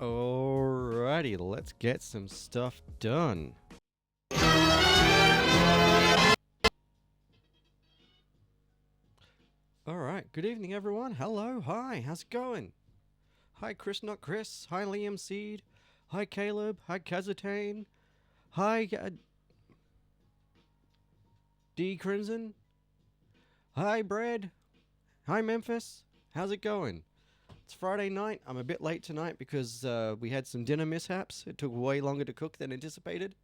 Alrighty, let's get some stuff done. Alright, good evening everyone. Hello, hi, how's it going? Hi Chris Not Chris, hi Liam Seed, hi Caleb, hi Kazatane, hi D Crimson, hi Bread, hi Memphis, how's it going? It's Friday night. I'm a bit late tonight because we had some dinner mishaps. It took way longer to cook than anticipated.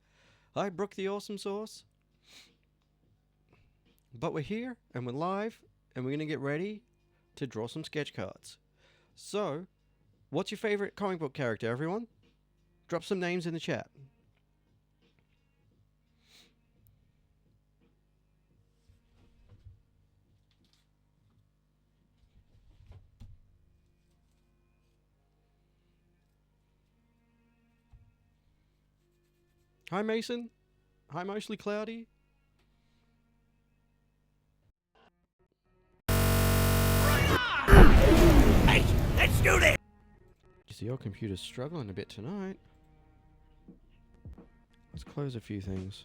Hi Brooke the Awesome Sauce. But we're here and we're live and we're going to get ready to draw some sketch cards. So, what's your favorite comic book character, everyone? Drop some names in the chat. Hi Mason. Hi Mostly Cloudy. Hey, let's do this! You see your computer's struggling a bit tonight. Let's close a few things.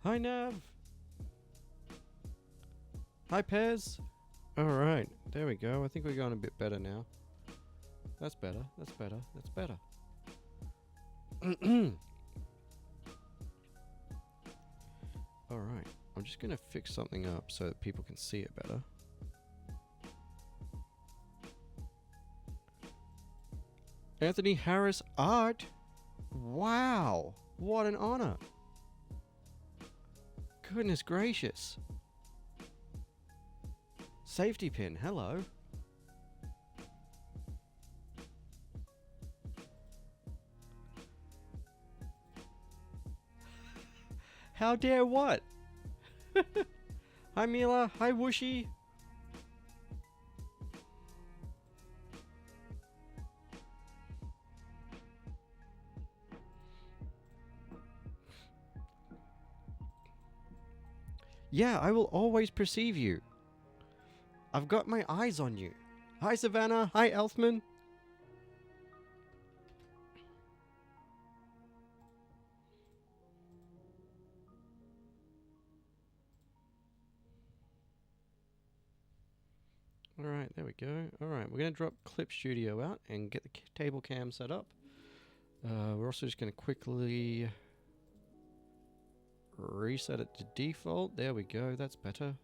Hi Nav. Hi Pez. Alright, there we go. I think we're going a bit better now. That's better, that's better, that's better. Alright, I'm just going to fix something up so that people can see it better. Anthony Harris Art. Wow, what an honor. Goodness gracious. Safety pin, hello. How dare what? Hi Mila, hi Whooshy. Yeah, I will always perceive you. I've got my eyes on you. Hi Savannah, hi Elfman. Alright, there we go. Alright, we're going to drop Clip Studio out and get the table cam set up. We're also just going to quickly reset it to default. There we go, that's better.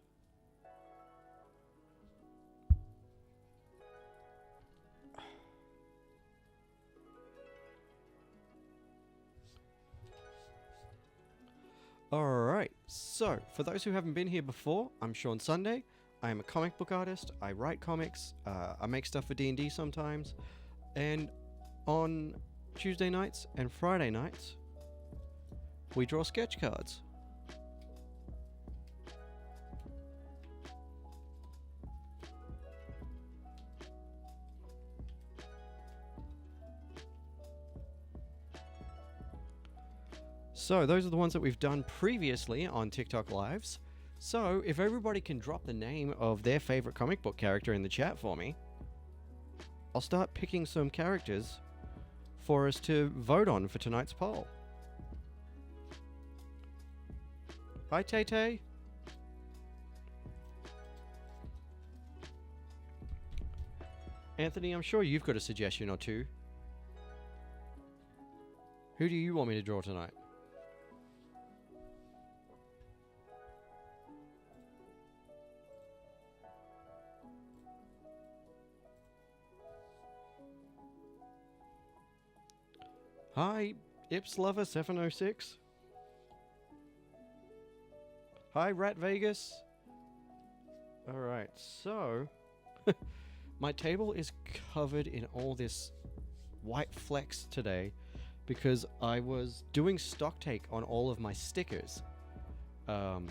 Alright, so for those who haven't been here before, I'm Sean Sunday. I am a comic book artist. I write comics. I make stuff for D&D sometimes. And on Tuesday nights and Friday nights, we draw sketch cards. So those are the ones that we've done previously on TikTok Lives. So if everybody can drop the name of their favorite comic book character in the chat for me, I'll start picking some characters for us to vote on for tonight's poll. Hi Tay Tay. Anthony, I'm sure you've got a suggestion or two. Who do you want me to draw tonight? Hi, IpsLover706. Hi, Rat Vegas. Alright, so my table is covered in all this white flecks today because I was doing stock take on all of my stickers. I'm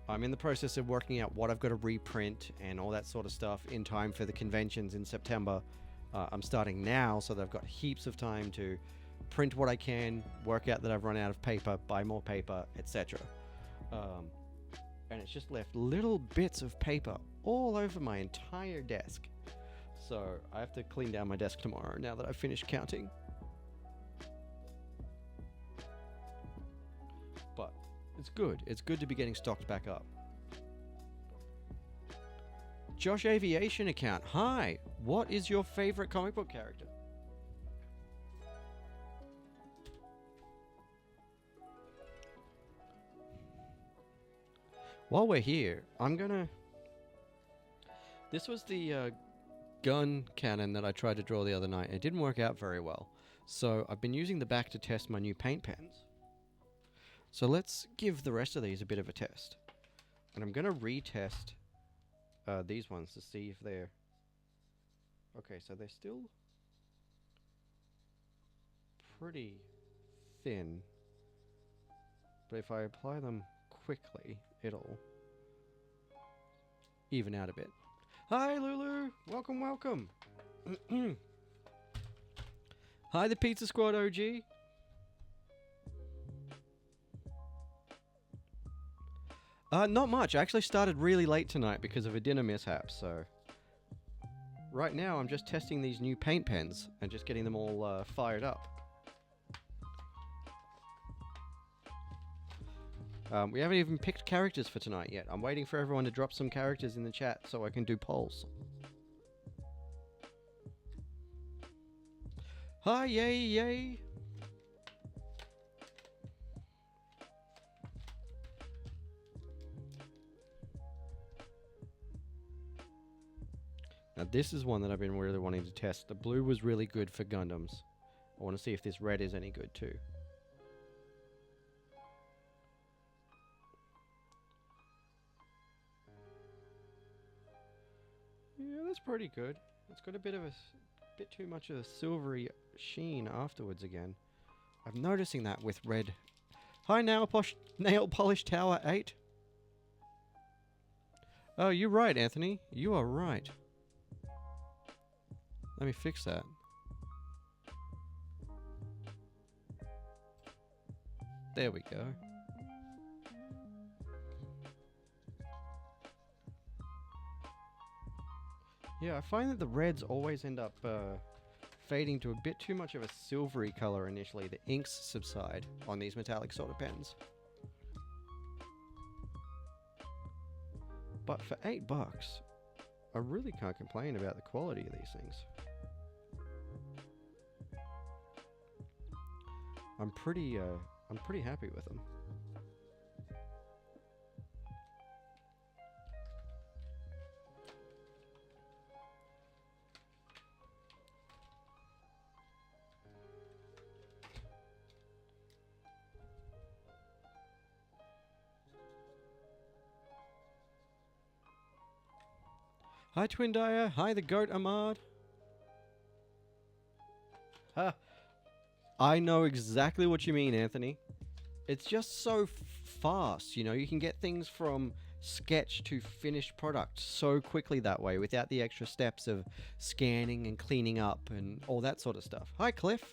in the process of working out what I've got to reprint and all that sort of stuff in time for the conventions in September. I'm starting now so that I've got heaps of time to print what I can, work out that I've run out of paper, buy more paper, etc. and it's just left little bits of paper all over my entire desk. So I have to clean down my desk tomorrow now that I've finished counting. But it's good. It's good to be getting stocked back up. Josh Aviation account. Hi. What is your favorite comic book character? While we're here, I'm gonna... This was the gun cannon that I tried to draw the other night. It didn't work out very well. So I've been using the back to test my new paint pens. So let's give the rest of these a bit of a test. And I'm gonna retest these ones to see if they're... Okay, so they're still pretty thin. But if I apply them quickly, it'll even out a bit. Hi, Lulu! Welcome, welcome! Hi, the Pizza Squad OG! Not much. I actually started really late tonight because of a dinner mishap, so... Right now, I'm just testing these new paint pens and just getting them all fired up. We haven't even picked characters for tonight yet. I'm waiting for everyone to drop some characters in the chat so I can do polls. Hi, yay, yay! Now this is one that I've been really wanting to test. The blue was really good for Gundams. I want to see if this red is any good too. Yeah, that's pretty good. It's got a bit too much of a silvery sheen afterwards again. I'm noticing that with red. Hi, Nail Polish Tower 8. Oh, you're right, Anthony. You are right. Let me fix that. There we go. Yeah, I find that the reds always end up fading to a bit too much of a silvery color initially. The inks subside on these metallic solder pens. But for $8, I really can't complain about the quality of these things. I'm pretty happy with them. Hi, Twin Dyer. Hi, the goat Ahmad. Ha. I know exactly what you mean, Anthony. It's just so fast, you know. You can get things from sketch to finished product so quickly that way without the extra steps of scanning and cleaning up and all that sort of stuff. Hi, Cliff.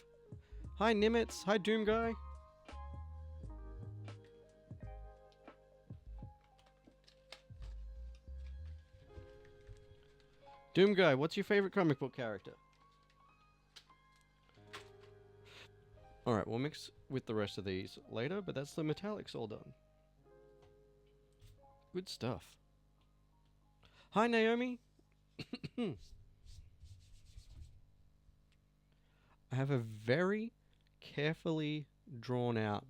Hi, Nimitz. Hi, Doom Guy. Doom Guy, what's your favorite comic book character? Alright, we'll mix with the rest of these later, but that's the metallics all done. Good stuff. Hi, Naomi. I have a very carefully drawn out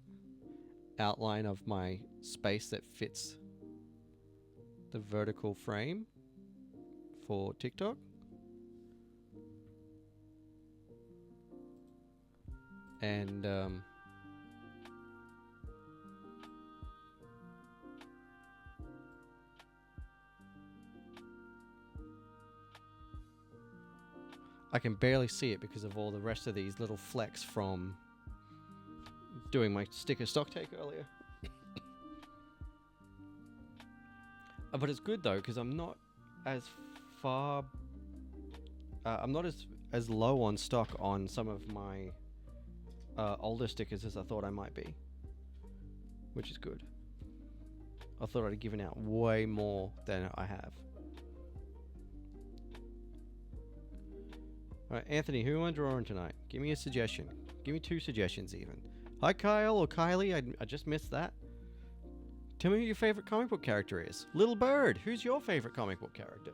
outline of my space that fits the vertical frame for TikTok. And I can barely see it because of all the rest of these little flecks from doing my sticker stock take earlier. But it's good though, because I'm not as far I'm not as low on stock on some of my older stickers as I thought I might be, which is good. I thought I'd have given out way more than I have. Alright, Anthony, who am I drawing tonight? Give me a suggestion. Give me 2 suggestions even. Hi Kyle or Kylie, I just missed that. Tell me who your favorite comic book character is. Little Bird, who's your favorite comic book character?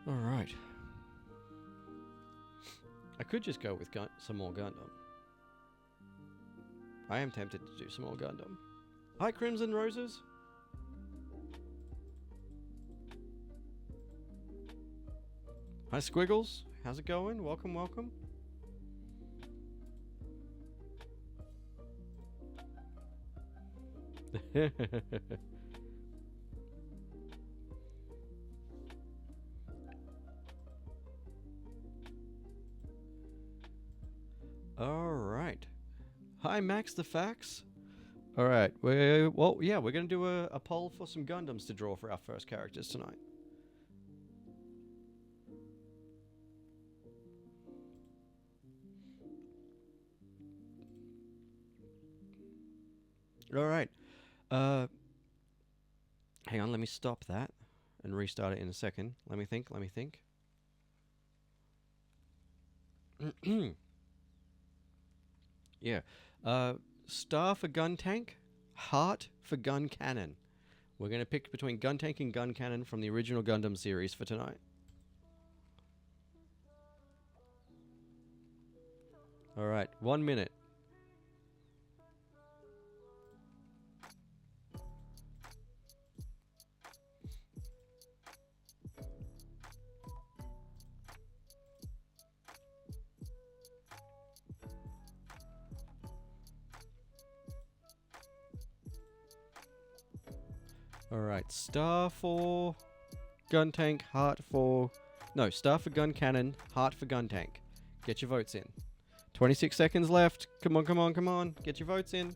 Alright. I could just go with some more Gundam. I am tempted to do some more Gundam. Hi, Crimson Roses. Hi, Squiggles. How's it going? Welcome, welcome. Alright. Hi, Max the Facts. Alright, we're going to do a poll for some Gundams to draw for our first characters tonight. Alright. Hang on, let me stop that and restart it in a second. Let me think. Yeah. Star for gun tank, heart for gun cannon. We're going to pick between gun tank and gun cannon from the original Gundam series for tonight. Alright, 1 minute. Alright, star for gun tank, heart for... No, star for gun cannon, heart for gun tank. Get your votes in. 26 seconds left. Come on. Get your votes in.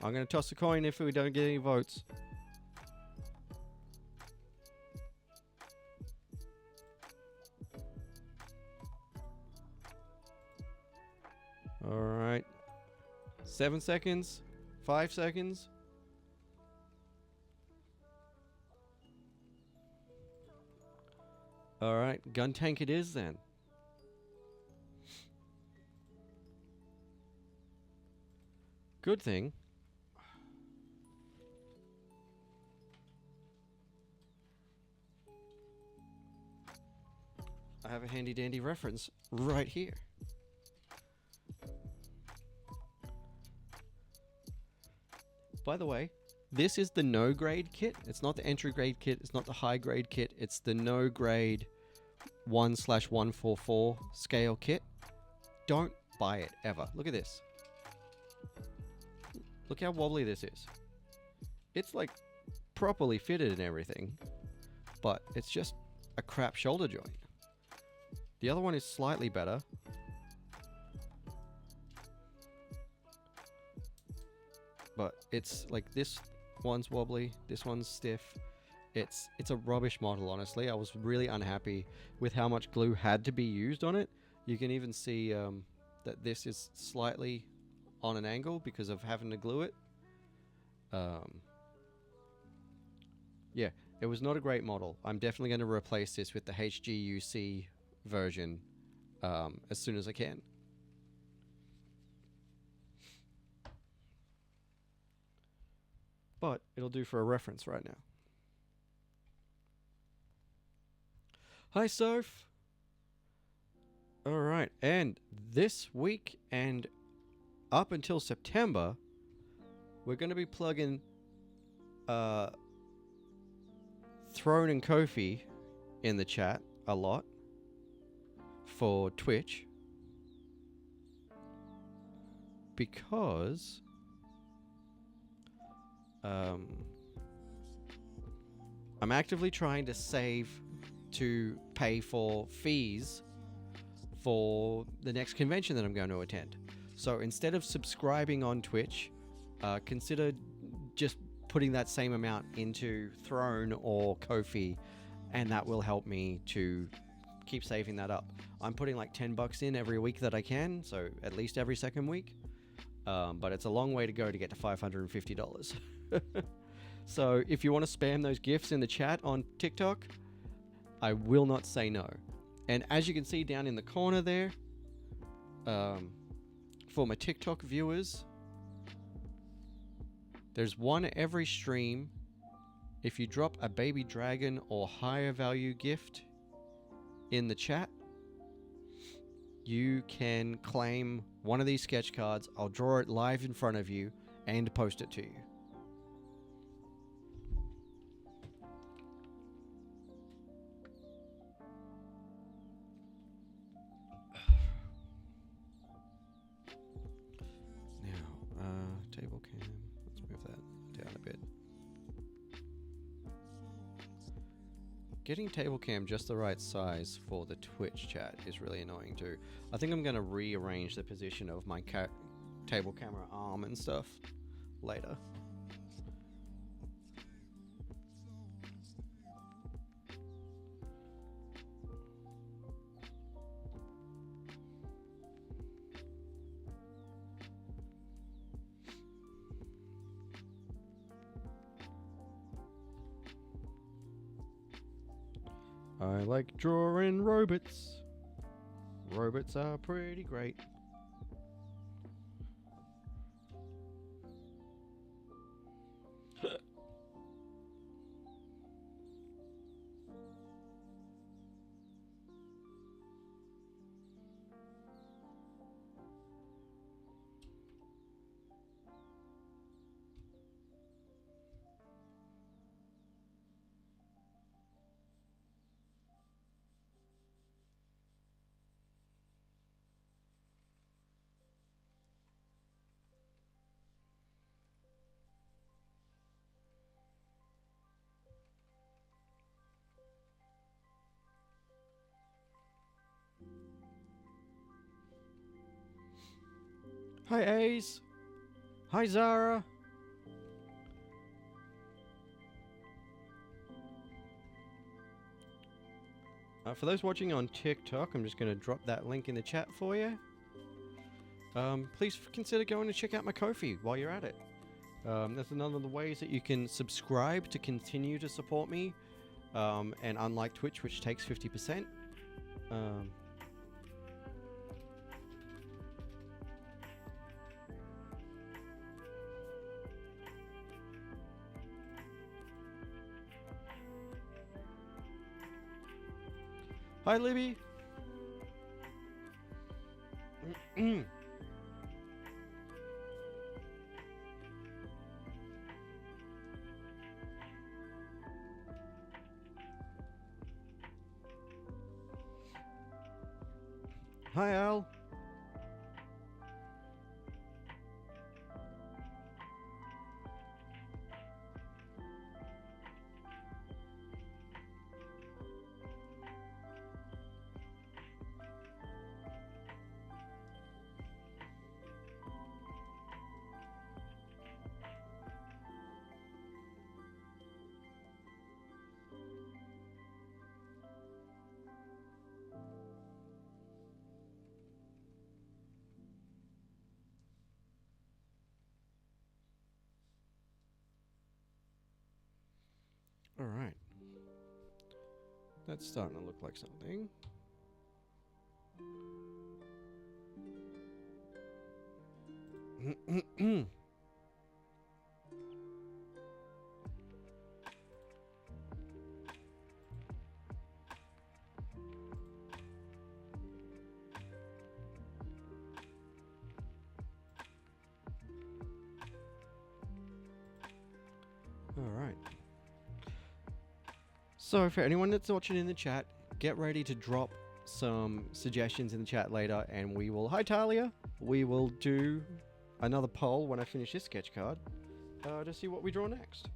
I'm going to toss a coin if we don't get any votes. Alright. 7 seconds. 5 seconds. Alright, gun tank it is then. Good thing. I have a handy dandy reference right here. By the way, this is the no grade kit. It's not the entry grade kit. It's not the high grade kit. It's the no grade 1/144 scale kit. Don't buy it ever. Look at this. Look how wobbly this is. It's like properly fitted and everything, but it's just a crap shoulder joint. The other one is slightly better. But it's like this one's wobbly, this one's stiff. It's a rubbish model, honestly. I was really unhappy with how much glue had to be used on it. You can even see that this is slightly on an angle because of having to glue it. Yeah, it was not a great model. I'm definitely going to replace this with the HGUC version as soon as I can. But it'll do for a reference right now. Hi, Soph. Alright, and this week and up until September, we're going to be plugging Throne and Kofi in the chat a lot for Twitch. Because... I'm actively trying to save to pay for fees for the next convention that I'm going to attend. So instead of subscribing on Twitch, consider just putting that same amount into Throne or Ko-fi and that will help me to keep saving that up. I'm putting like $10 in every week that I can, so at least every second week. But it's a long way to go to get to $550. So if you want to spam those GIFs in the chat on TikTok, I will not say no. And as you can see down in the corner there, for my TikTok viewers, there's one every stream. If you drop a baby dragon or higher value gift in the chat, you can claim one of these sketch cards. I'll draw it live in front of you and post it to you. Table cam. Let's move that down a bit. Getting table cam just the right size for the Twitch chat is really annoying too. I think I'm going to rearrange the position of my table camera arm and stuff later. I like drawing robots. Robots are pretty great. Hi Ace. Hi Zara. For those watching on TikTok, I'm just going to drop that link in the chat for you. Please consider going to check out my Ko-fi while you're at it. That's another of the ways that you can subscribe to continue to support me. And unlike Twitch, which takes 50%, hi, Libby. Hi, Al. All right. That's starting to look like something. All right. So for anyone that's watching in the chat, get ready to drop some suggestions in the chat later, and we will, hi Talia, we will do another poll when I finish this sketch card to see what we draw next.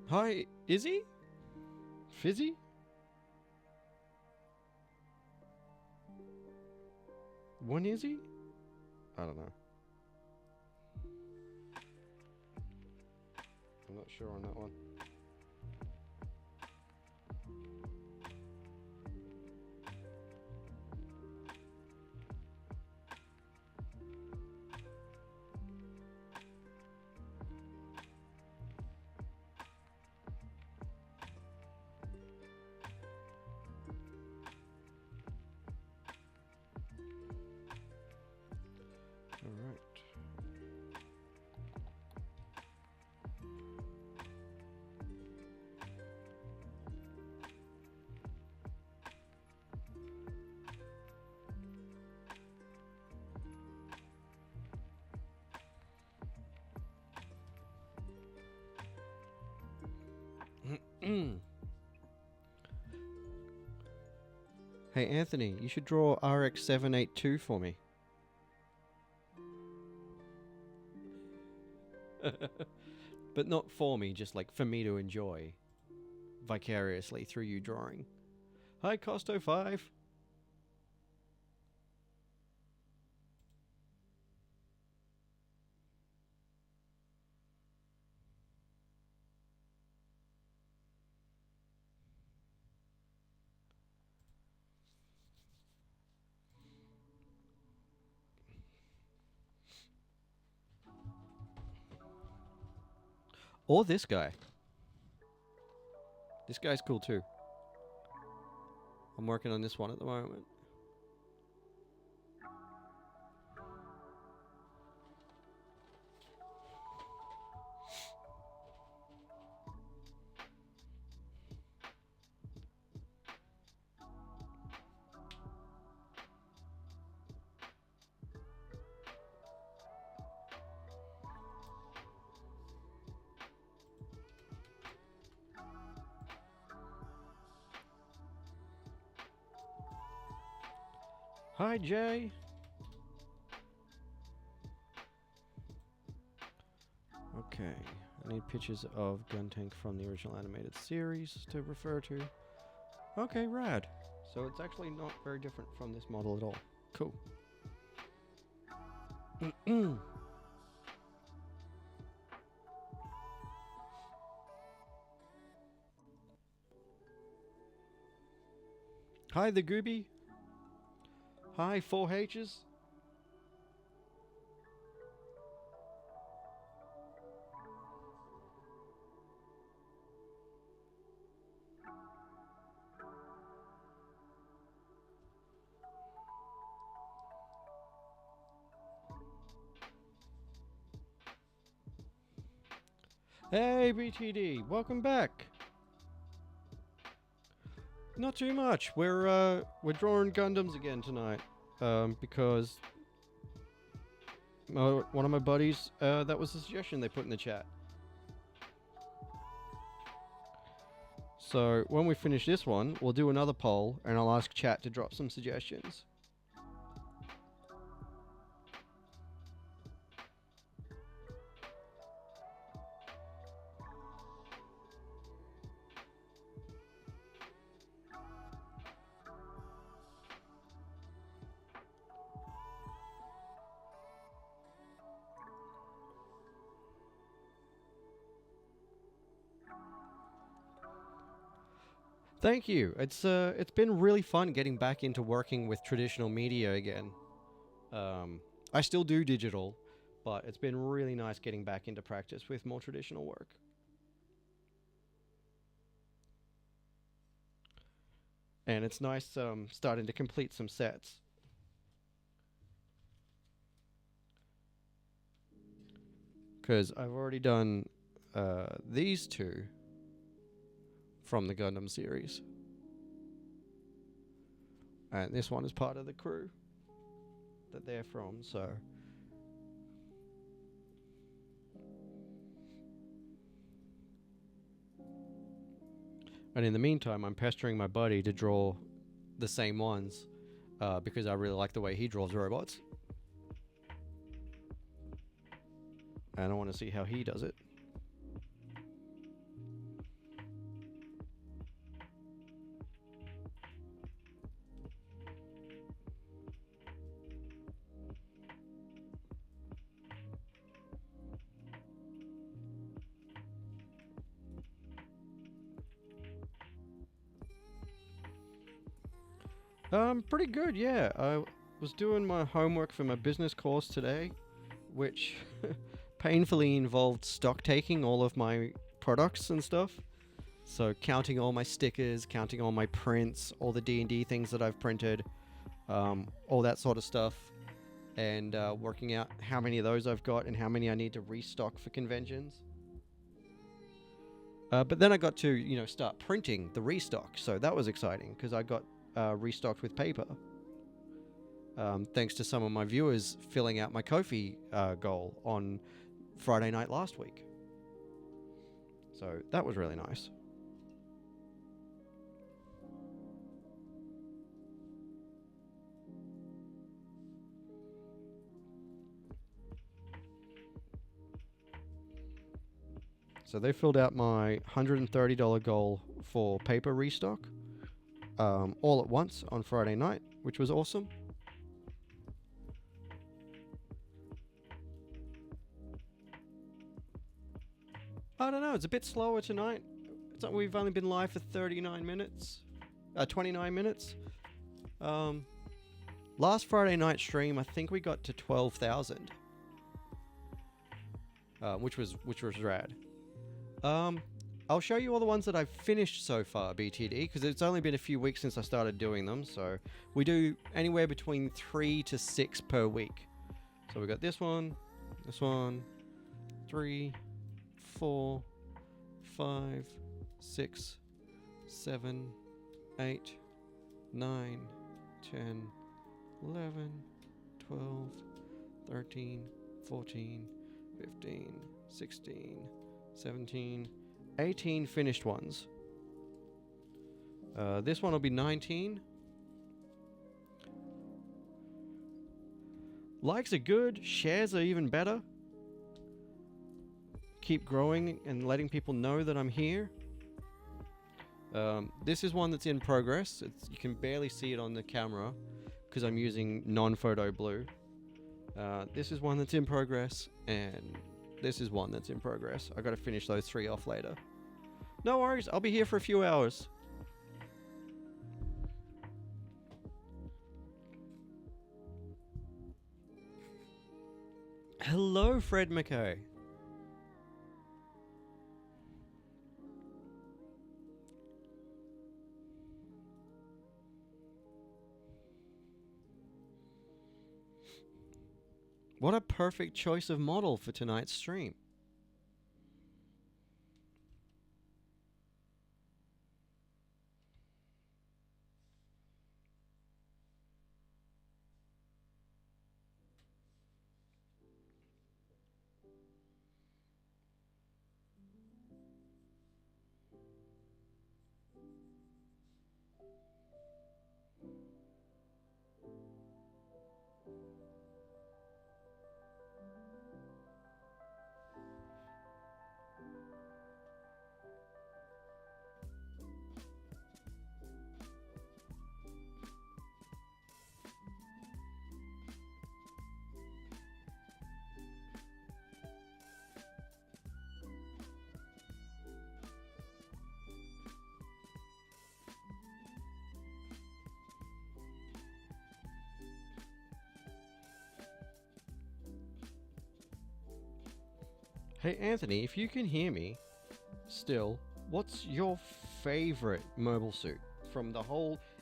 Hi, Izzy? Fizzy? One Izzy? I don't know. I'm not sure on that one. Alright. Hey Anthony, you should draw RX-782 for me. But not for me, just like for me to enjoy vicariously through you drawing. Hi Costo5. Or this guy. This guy's cool too. I'm working on this one at the moment. Hi Jay. Okay, I need pictures of Gun Tank from the original animated series to refer to. Okay, rad. So it's actually not very different from this model at all. Cool. Hi, the Gooby. Hi, 4H's. Hey, BTD, welcome back. Not too much. We're drawing Gundams again tonight, because one of my buddies, that was a suggestion they put in the chat. So when we finish this one, we'll do another poll, and I'll ask chat to drop some suggestions. Thank you. It's been really fun getting back into working with traditional media again. I still do digital, but it's been really nice getting back into practice with more traditional work. And it's nice starting to complete some sets. Because I've already done these two from the Gundam series. And this one is part of the crew that they're from, so... And in the meantime, I'm pestering my buddy to draw the same ones, because I really like the way he draws robots. And I want to see how he does it. Pretty good, yeah. I was doing my homework for my business course today, which painfully involved stock taking all of my products and stuff. So counting all my stickers, counting all my prints, all the D&D things that I've printed, all that sort of stuff, and working out how many of those I've got and how many I need to restock for conventions. But then I got to, start printing the restock, so that was exciting because I got restocked with paper. Thanks to some of my viewers filling out my Ko-fi goal on Friday night last week. So that was really nice. So they filled out my $130 goal for paper restock all at once on Friday night, which was awesome. I don't know, it's a bit slower tonight. We've only been live for 29 minutes. Last Friday night stream, I think we got to 12,000. Which was rad. I'll show you all the ones that I've finished so far, BTD, because it's only been a few weeks since I started doing them, so we do anywhere between 3 to 6 per week. So we got this one, 3, 4, 5, 6, 7, 8, 9, 10, 11, 12, 13, 14, 15, 16, 17, 18 finished ones. This one will be 19. Likes are good, shares are even better. Keep growing and letting people know that I'm here. This is one that's in progress. You can barely see it on the camera because I'm using non-photo blue. This is one that's in progress, and this is one that's in progress. I gotta finish those 3 off later. No worries, I'll be here for a few hours. Hello, Fred McKay. What a perfect choice of model for tonight's stream. Hey Anthony, if you can hear me still, what's your favorite mobile suit from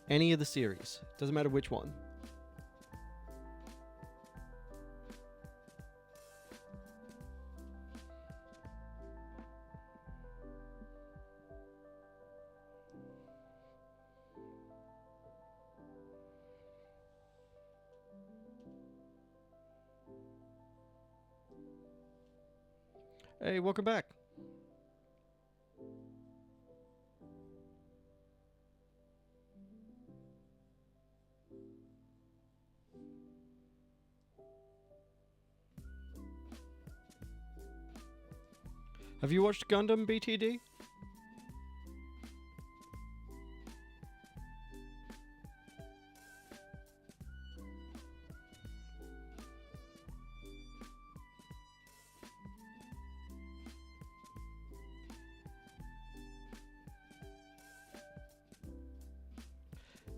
any of the series? Doesn't matter which one. Hey, welcome back. Have you watched Gundam BTD?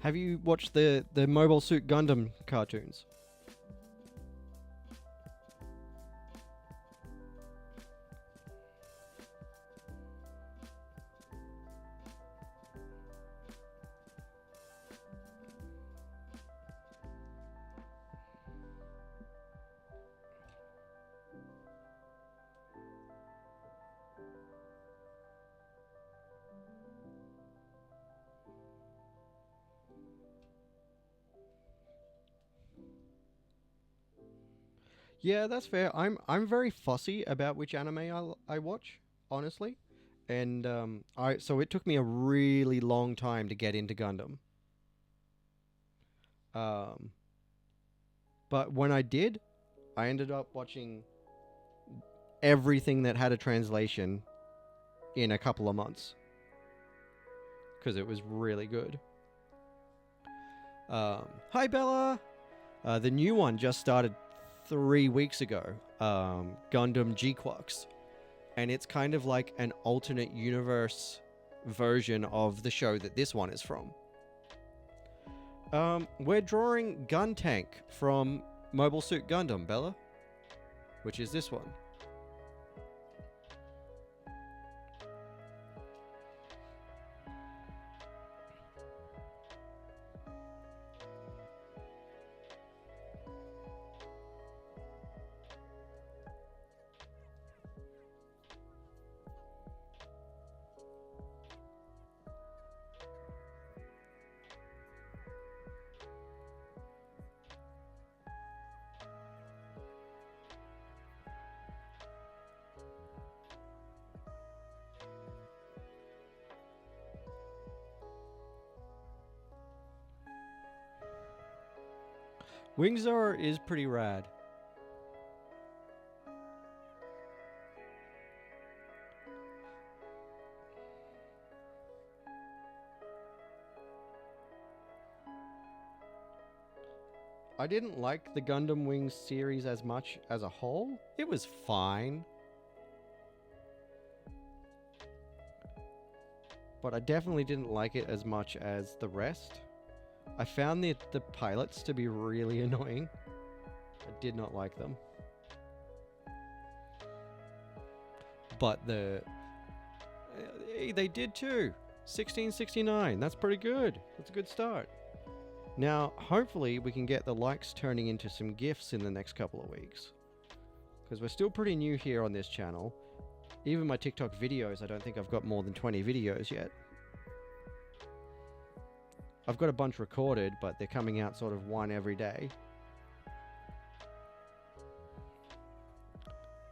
Have you watched the Mobile Suit Gundam cartoons? Yeah, that's fair. I'm very fussy about which anime I watch, honestly, and so it took me a really long time to get into Gundam. Um, but when I did, I ended up watching everything that had a translation in a couple of months because it was really good. Hi Bella. The new one just started 3 weeks ago. Gundam G-Quux. And it's kind of like an alternate universe version of the show that this one is from. We're drawing Gun Tank from Mobile Suit Gundam, Bella, which is this one. Wingzor is pretty rad. I didn't like the Gundam Wings series as much as a whole. It was fine. But I definitely didn't like it as much as the rest. I found the pilots to be really annoying. I did not like them. But they did too. 1669. That's pretty good. That's a good start. Now, hopefully we can get the likes turning into some GIFs in the next couple of weeks. Because we're still pretty new here on this channel. Even my TikTok videos, I don't think I've got more than 20 videos yet. I've got a bunch recorded, but they're coming out sort of one every day.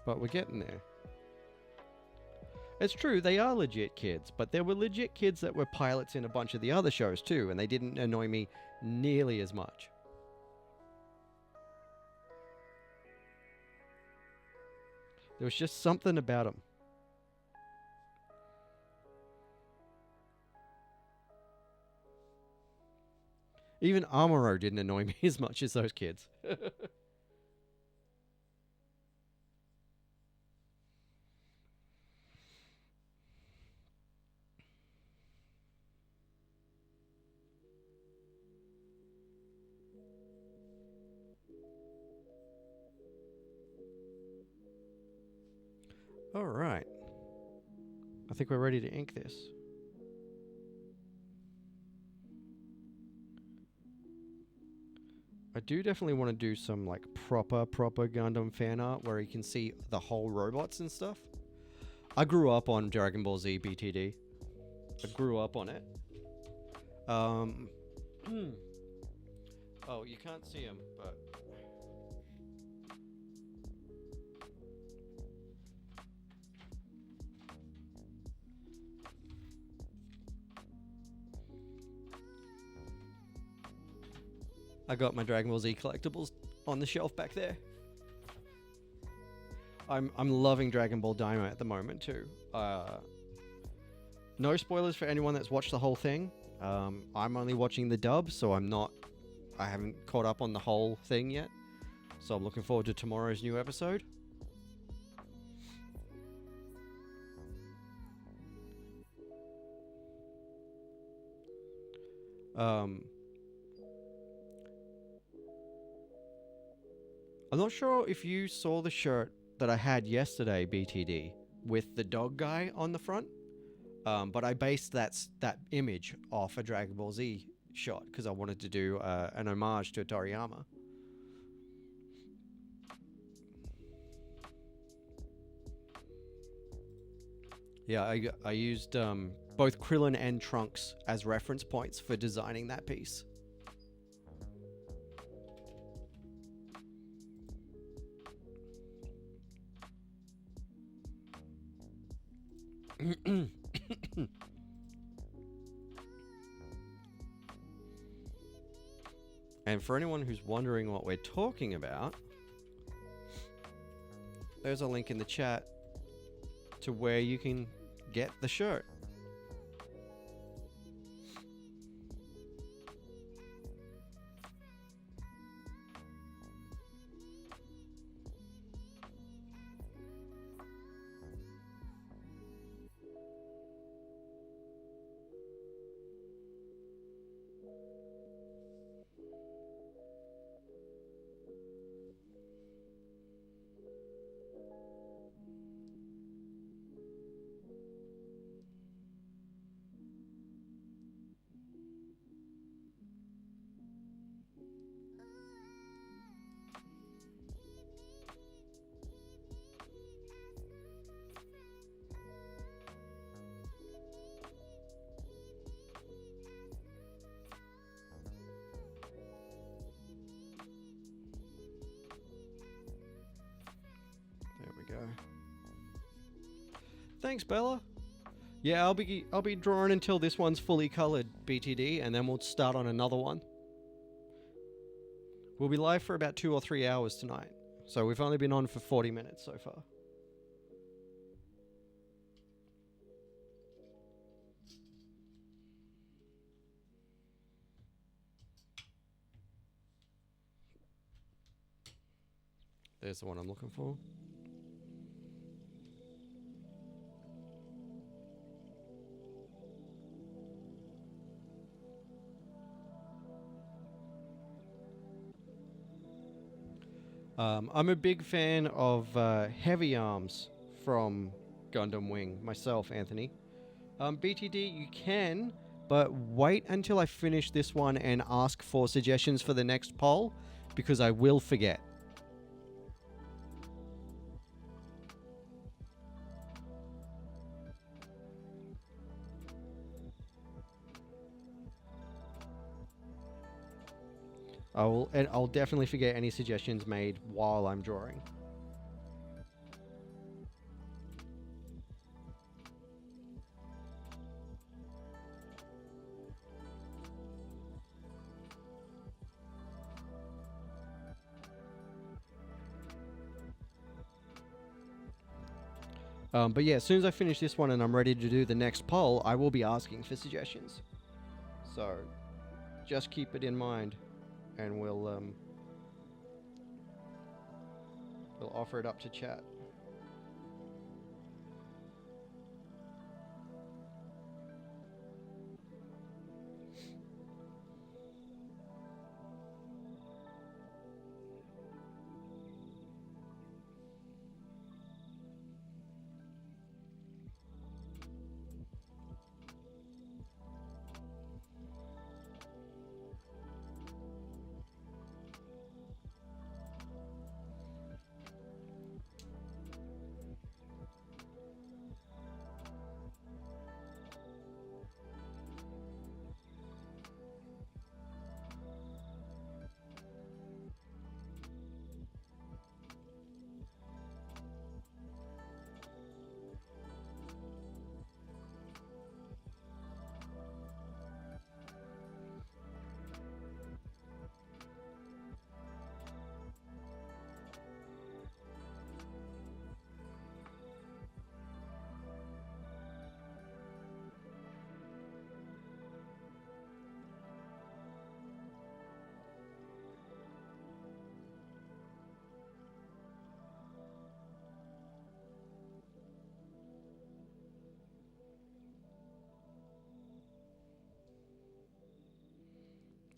But we're getting there. It's true, they are legit kids, but there were legit kids that were pilots in a bunch of the other shows too, and they didn't annoy me nearly as much. There was just something about them. Even Amuro didn't annoy me as much as those kids. All right. I think we're ready to ink this. I do definitely want to do some like proper Gundam fan art where you can see the whole robots and stuff. I grew up on Dragon Ball Z BTD. I grew up on it. Oh, you can't see him, but I got my Dragon Ball Z collectibles on the shelf back there. I'm loving Dragon Ball Daima at the moment too. No spoilers for anyone that's watched the whole thing. I'm only watching the dub, so I haven't caught up on the whole thing yet. So I'm looking forward to tomorrow's new episode. I'm not sure if you saw the shirt that I had yesterday, BTD, with the dog guy on the front. But I based that image off a Dragon Ball Z shot because I wanted to do an homage to Toriyama. Yeah, I used both Krillin and Trunks as reference points for designing that piece. And for anyone who's wondering what we're talking about, there's a link in the chat to where you can get the shirt. Go. Thanks, Bella. Yeah, I'll be drawing until this one's fully colored, BTD, and then we'll start on another one. We'll be live for about 2 or 3 hours tonight, so we've only been on for 40 minutes so far. There's the one I'm looking for. I'm a big fan of Heavy Arms from Gundam Wing, myself, Anthony. BTD, you can, but wait until I finish this one and ask for suggestions for the next poll, because I will forget. I'll definitely forget any suggestions made while I'm drawing. But yeah, as soon as I finish this one and I'm ready to do the next poll, I will be asking for suggestions. So just keep it in mind, and we'll offer it up to chat.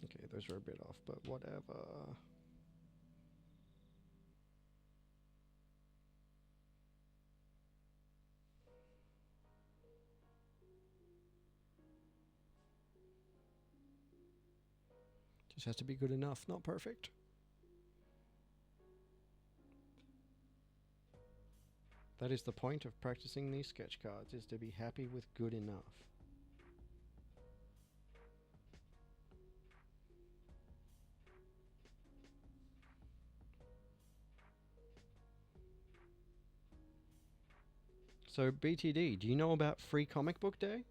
Okay, those are a bit off, but whatever. Just has to be good enough, not perfect. That is the point of practicing these sketch cards, is to be happy with good enough. So BTD, do you know about Free Comic Book Day?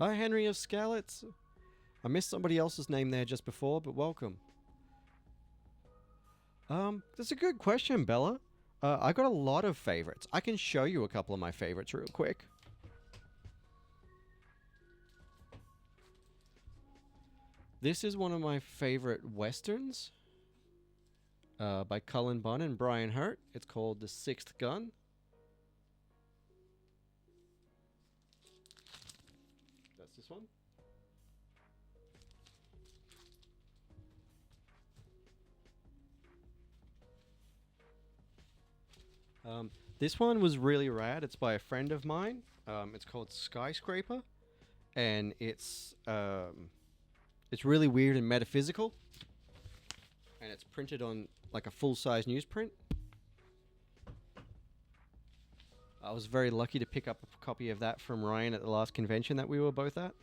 Hi Henry of Scalets. I missed somebody else's name there just before, but welcome. That's a good question, Bella. I got a lot of favorites. I can show you a couple of my favorites real quick. This is one of my favorite westerns by Cullen Bunn and Brian Hurt. It's called The Sixth Gun. That's this one. This one was really rad. It's by a friend of mine. It's called Skyscraper, and it's really weird and metaphysical, and it's printed on like a full-size newsprint. I was very lucky to pick up a copy of that from Ryan at the last convention that we were both at.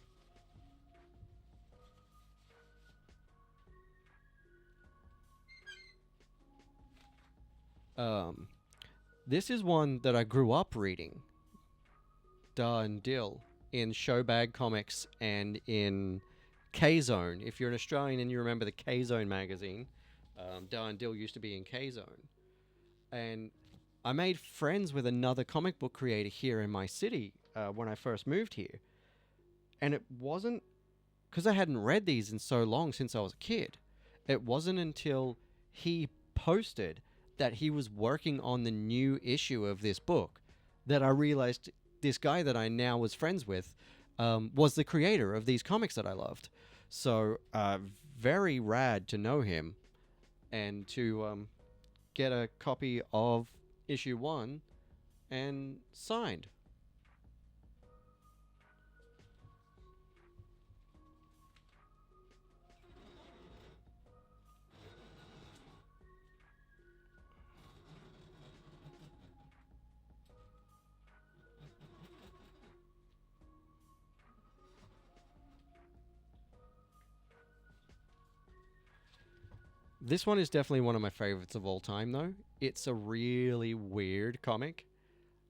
This is one that I grew up reading. Da and Dill in Showbag Comics and in K-Zone. If you're an Australian and you remember the K-Zone magazine, Da and Dill used to be in K-Zone. And I made friends with another comic book creator here in my city when I first moved here. And it wasn't, because I hadn't read these in so long since I was a kid, it wasn't until he posted that he was working on the new issue of this book that I realized this guy that I now was friends with was the creator of these comics that I loved. So very rad to know him and to get a copy of issue 1 and signed. This one is definitely one of my favorites of all time, though. It's a really weird comic.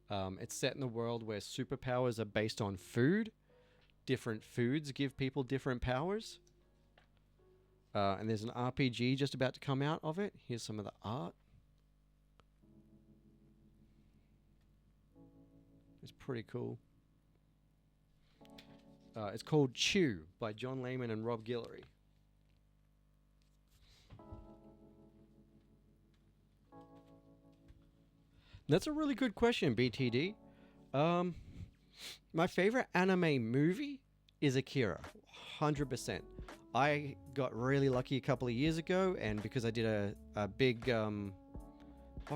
It's set in the world where superpowers are based on food. Different foods give people different powers. And there's an RPG just about to come out of it. Here's some of the art. It's pretty cool. It's called Chew by John Layman and Rob Guillory. That's a really good question, BTD. My favorite anime movie is Akira, 100%. I got really lucky a couple of years ago, and because I did a big... oh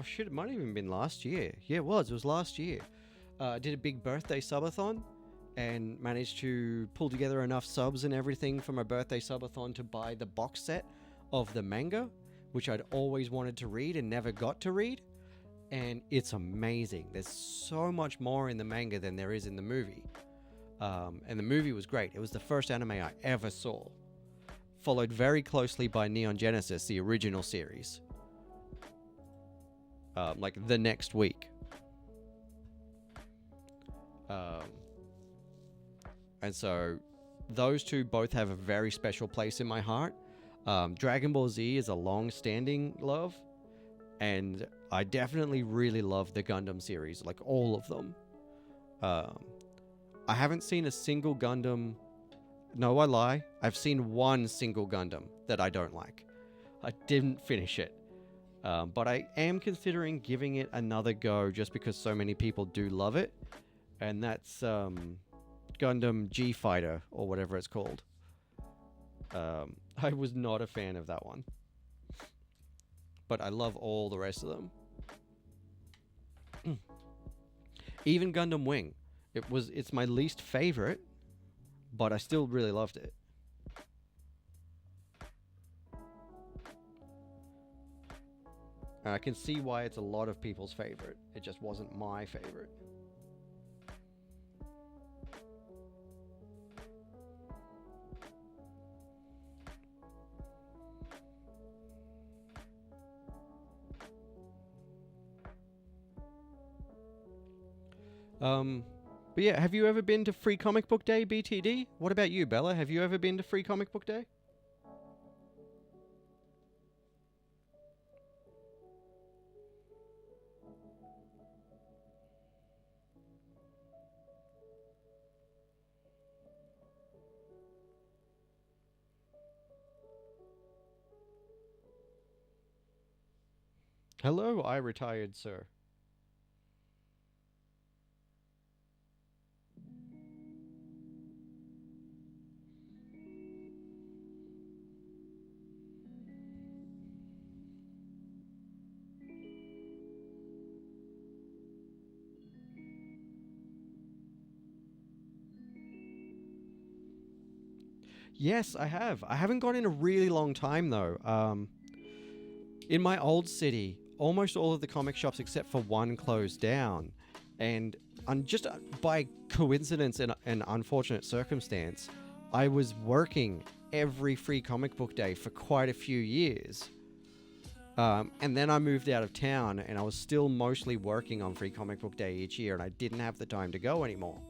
shit, it might have even been last year. Yeah, it was last year. I did a big birthday subathon, and managed to pull together enough subs and everything for my birthday subathon to buy the box set of the manga, which I'd always wanted to read and never got to read. And it's amazing. There's so much more in the manga than there is in the movie. And the movie was great. It was the first anime I ever saw. Followed very closely by Neon Genesis, the original series. Like the next week. And so those two both have a very special place in my heart. Dragon Ball Z is a long-standing love. And I definitely really love the Gundam series, like all of them. I haven't seen a single Gundam. No, I lie. I've seen one single Gundam that I don't like. I didn't finish it. But I am considering giving it another go just because so many people do love it. And that's Gundam G-Fighter or whatever it's called. I was not a fan of that one. but I love all the rest of them. Even Gundam Wing. It's my least favorite, but I still really loved it. And I can see why it's a lot of people's favorite. It just wasn't my favorite. But yeah, have you ever been to Free Comic Book Day, BTD? What about you, Bella? Have you ever been to Free Comic Book Day? Hello, I retired, sir. Yes, I have. I haven't gone in a really long time, though. In my old city, almost all of the comic shops except for one closed down. And just by coincidence and an unfortunate circumstance, I was working every Free Comic Book Day for quite a few years. And then I moved out of town, and I was still mostly working on Free Comic Book Day each year, and I didn't have the time to go anymore.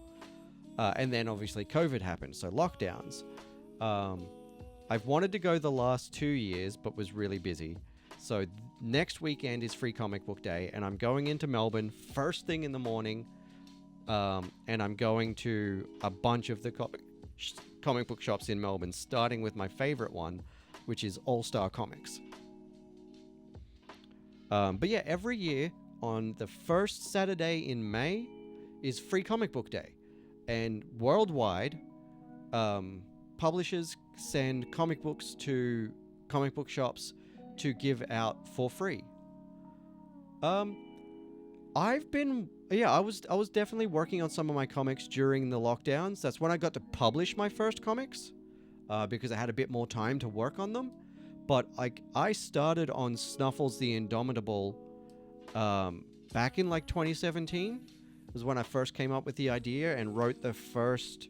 And then obviously COVID happened, so lockdowns. I've wanted to go the last 2 years, but was really busy. So next weekend is Free Comic Book Day, and I'm going into Melbourne first thing in the morning, and I'm going to a bunch of the comic book shops in Melbourne, starting with my favorite one, which is All Star Comics. But yeah, every year on the first Saturday in May is Free Comic Book Day, and worldwide, publishers send comic books to comic book shops to give out for free. I was definitely working on some of my comics during the lockdowns. That's when I got to publish my first comics, because I had a bit more time to work on them. But I started on Snuffles the Indomitable back in 2017. Was when I first came up with the idea and wrote the first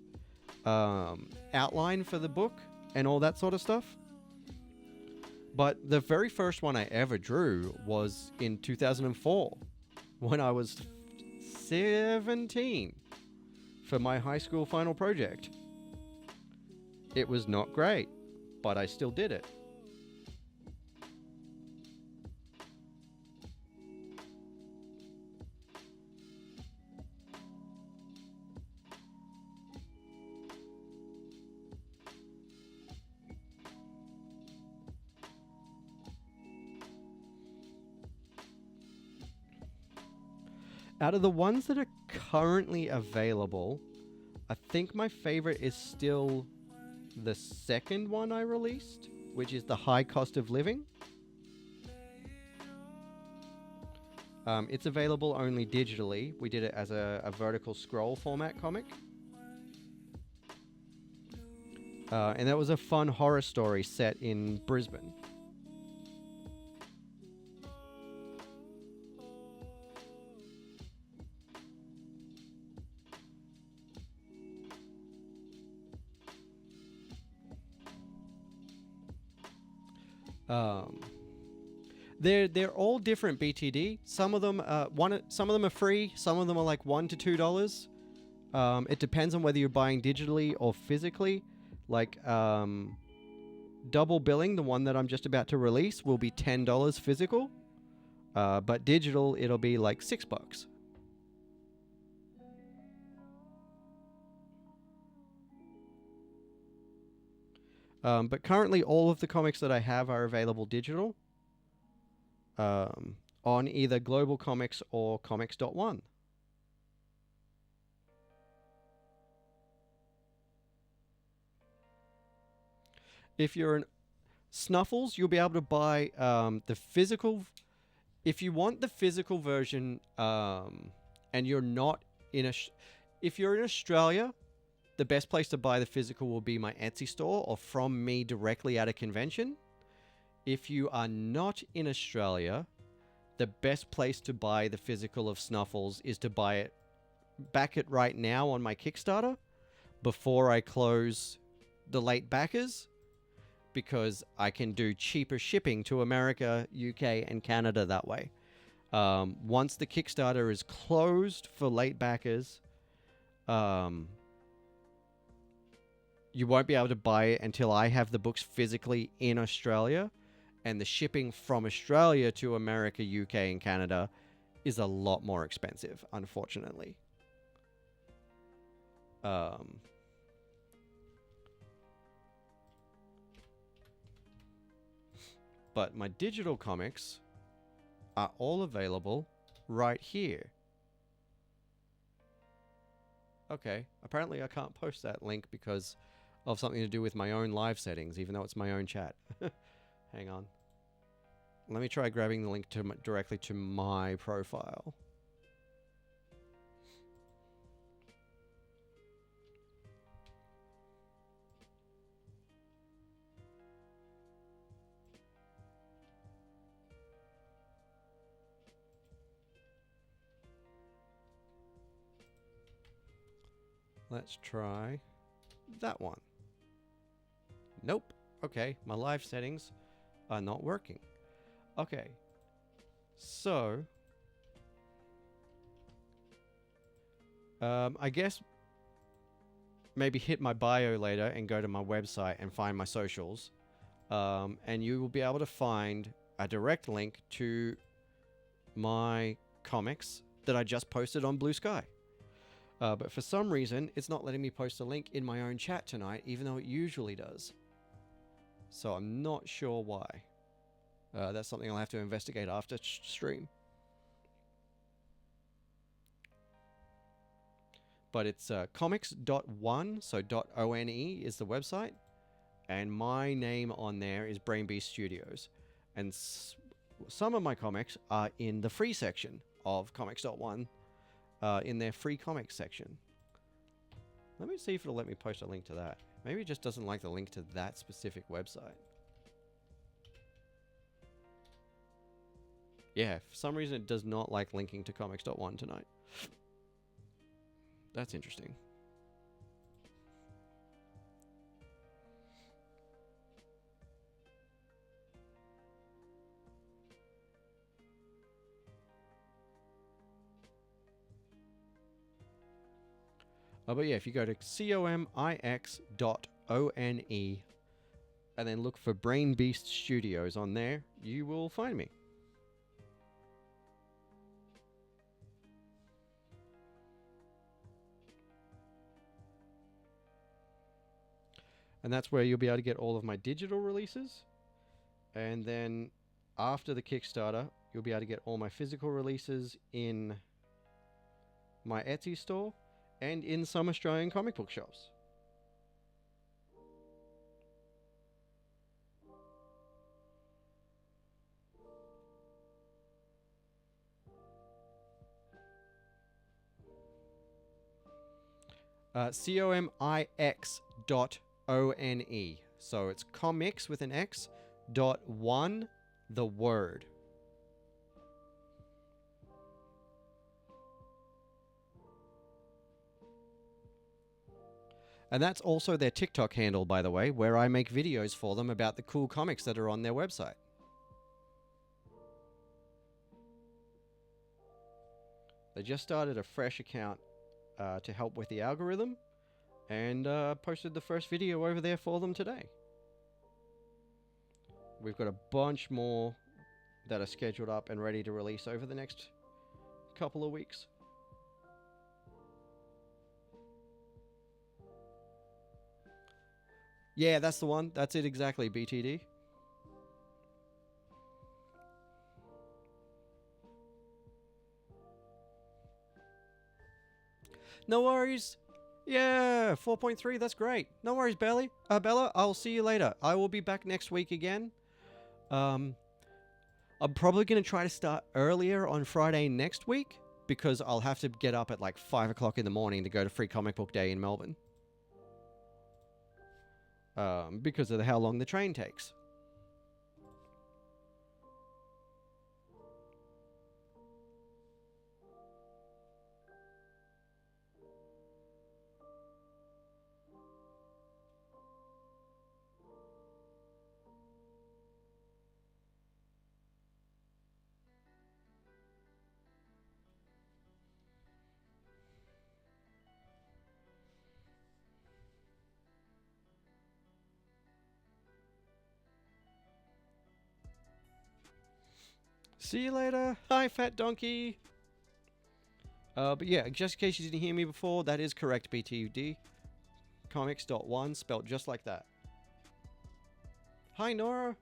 outline for the book and all that sort of stuff. But the very first one I ever drew was in 2004 when I was 17 for my high school final project. It was not great, but I still did it. Out of the ones that are currently available, I think my favorite is still the second one I released, which is The High Cost of Living. It's available only digitally. We did it as a vertical scroll format comic. And that was a fun horror story set in Brisbane. They're all different, BTD. Some of them are free. Some of them are like $1 to $2. It depends on whether you're buying digitally or physically. Double Billing, the one that I'm just about to release, will be $10 physical, but digital it'll be like $6. But currently all of the comics that I have are available digital on either Global Comics or Comics.one. If you're Snuffles, you'll be able to buy the physical. If you want the physical version, and you're not in a, if you're in Australia, the best place to buy the physical will be my Etsy store or from me directly at a convention. If you are not in Australia, the best place to buy the physical of Snuffles is to back it right now on my Kickstarter before I close the late backers, because I can do cheaper shipping to America, UK, and Canada that way. Once the Kickstarter is closed for late backers, you won't be able to buy it until I have the books physically in Australia, and the shipping from Australia to America, UK, and Canada is a lot more expensive, unfortunately. But my digital comics are all available right here. Okay, apparently I can't post that link because of something to do with my own live settings, even though it's my own chat. Hang on. Let me try grabbing the link directly to my profile. Let's try that one. Nope. Okay, my live settings are not working. Okay. So, I guess maybe hit my bio later and go to my website and find my socials. And you will be able to find a direct link to my comics that I just posted on Blue Sky. But for some reason, it's not letting me post a link in my own chat tonight, even though it usually does. So I'm not sure why. That's something I'll have to investigate after stream. But it's comics.one, so .one is the website. And my name on there is Brain Beast Studios. And some of my comics are in the free section of comics.one. In their free comics section. Let me see if it'll let me post a link to that. Maybe it just doesn't like the link to that specific website. Yeah, for some reason it does not like linking to comics.one tonight. That's interesting. But yeah, if you go to comix.one and then look for Brain Beast Studios on there, you will find me. And that's where you'll be able to get all of my digital releases. And then after the Kickstarter, you'll be able to get all my physical releases in my Etsy store and in some Australian comic book shops. comix.one. So it's comics with an X .one, the word. And that's also their TikTok handle, by the way, where I make videos for them about the cool comics that are on their website. They just started a fresh account to help with the algorithm, and posted the first video over there for them today. We've got a bunch more that are scheduled up and ready to release over the next couple of weeks. Yeah, that's the one. That's it exactly, BTD. No worries. Yeah, 4.3. That's great. No worries, Bella. I'll see you later. I will be back next week again. Um, I'm probably gonna try to start earlier on Friday next week because I'll have to get up at like 5 o'clock in the morning to go to Free Comic Book Day in Melbourne. Because of how long the train takes. See you later. Hi, fat donkey. But yeah, just in case you didn't hear me before, that is correct, BTUD. Comics.1, spelled just like that. Hi, Nora.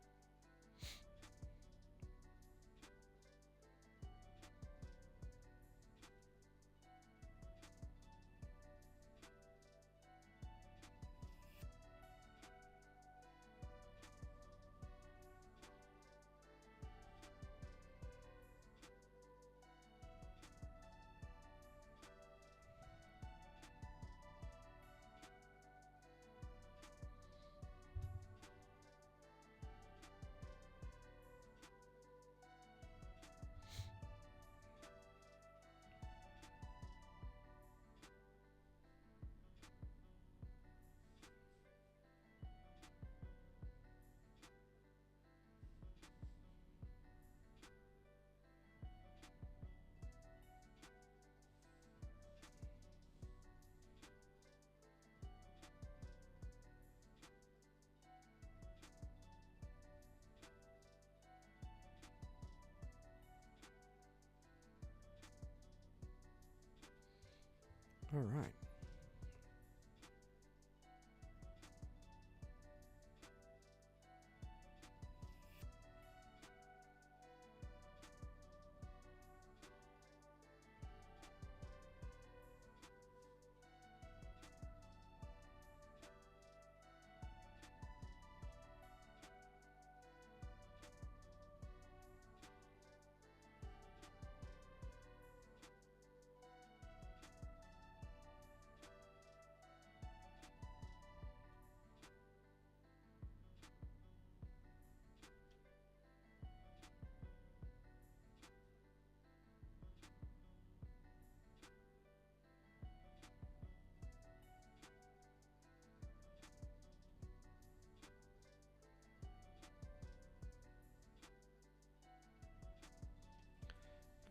All right.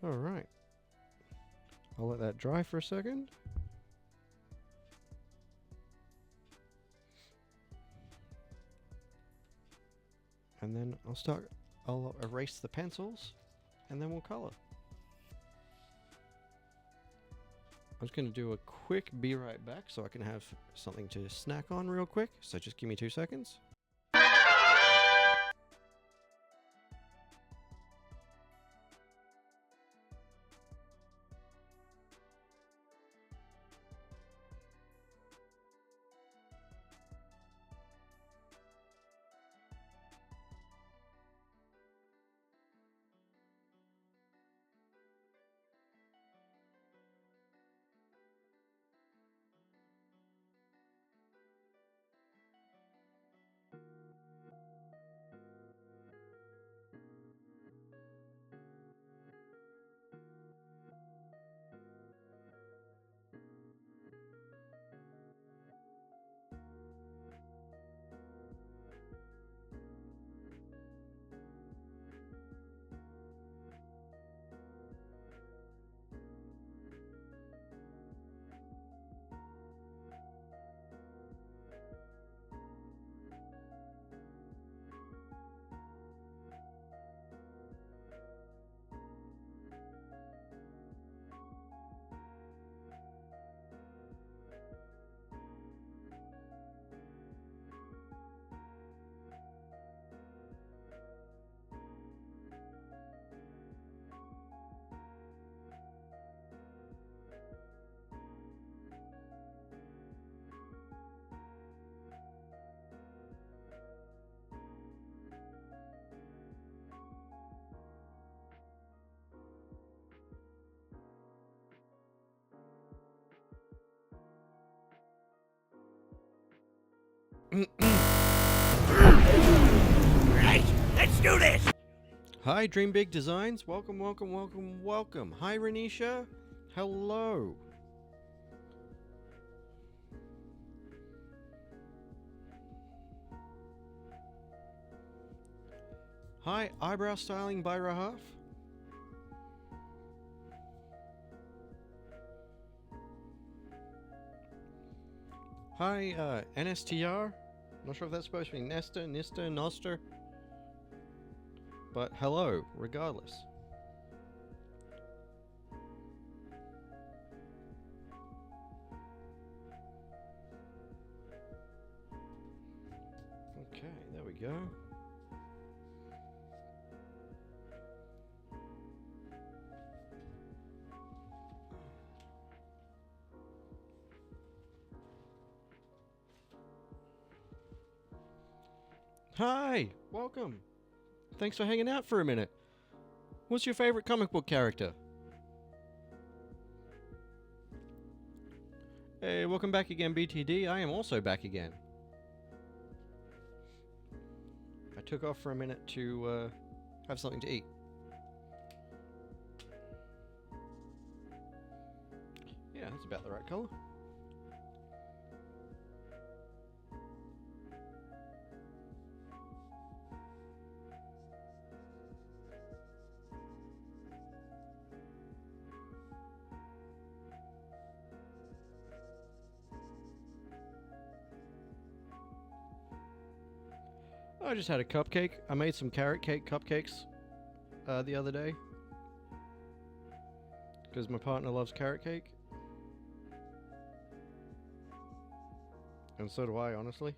All right. I'll let that dry for a second. And then I'll erase the pencils and then we'll color. I'm just going to do a quick be right back so I can have something to snack on real quick. So just give me 2 seconds. Right, let's do this! Hi, Dream Big Designs. Welcome, welcome, welcome, welcome. Hi, Renisha. Hello. Hi, Eyebrow Styling by Rahaf. Hi, NSTR. Not sure if that's supposed to be Nesta, Nista, Noster. But hello, regardless. Okay, there we go. Hi, welcome. Thanks for hanging out for a minute. What's your favorite comic book character? Hey, welcome back again, BTD. I am also back again. I took off for a minute to have something to eat. Yeah, that's about the right color. I just had a cupcake. I made some carrot cake cupcakes the other day because my partner loves carrot cake. And so do I, honestly.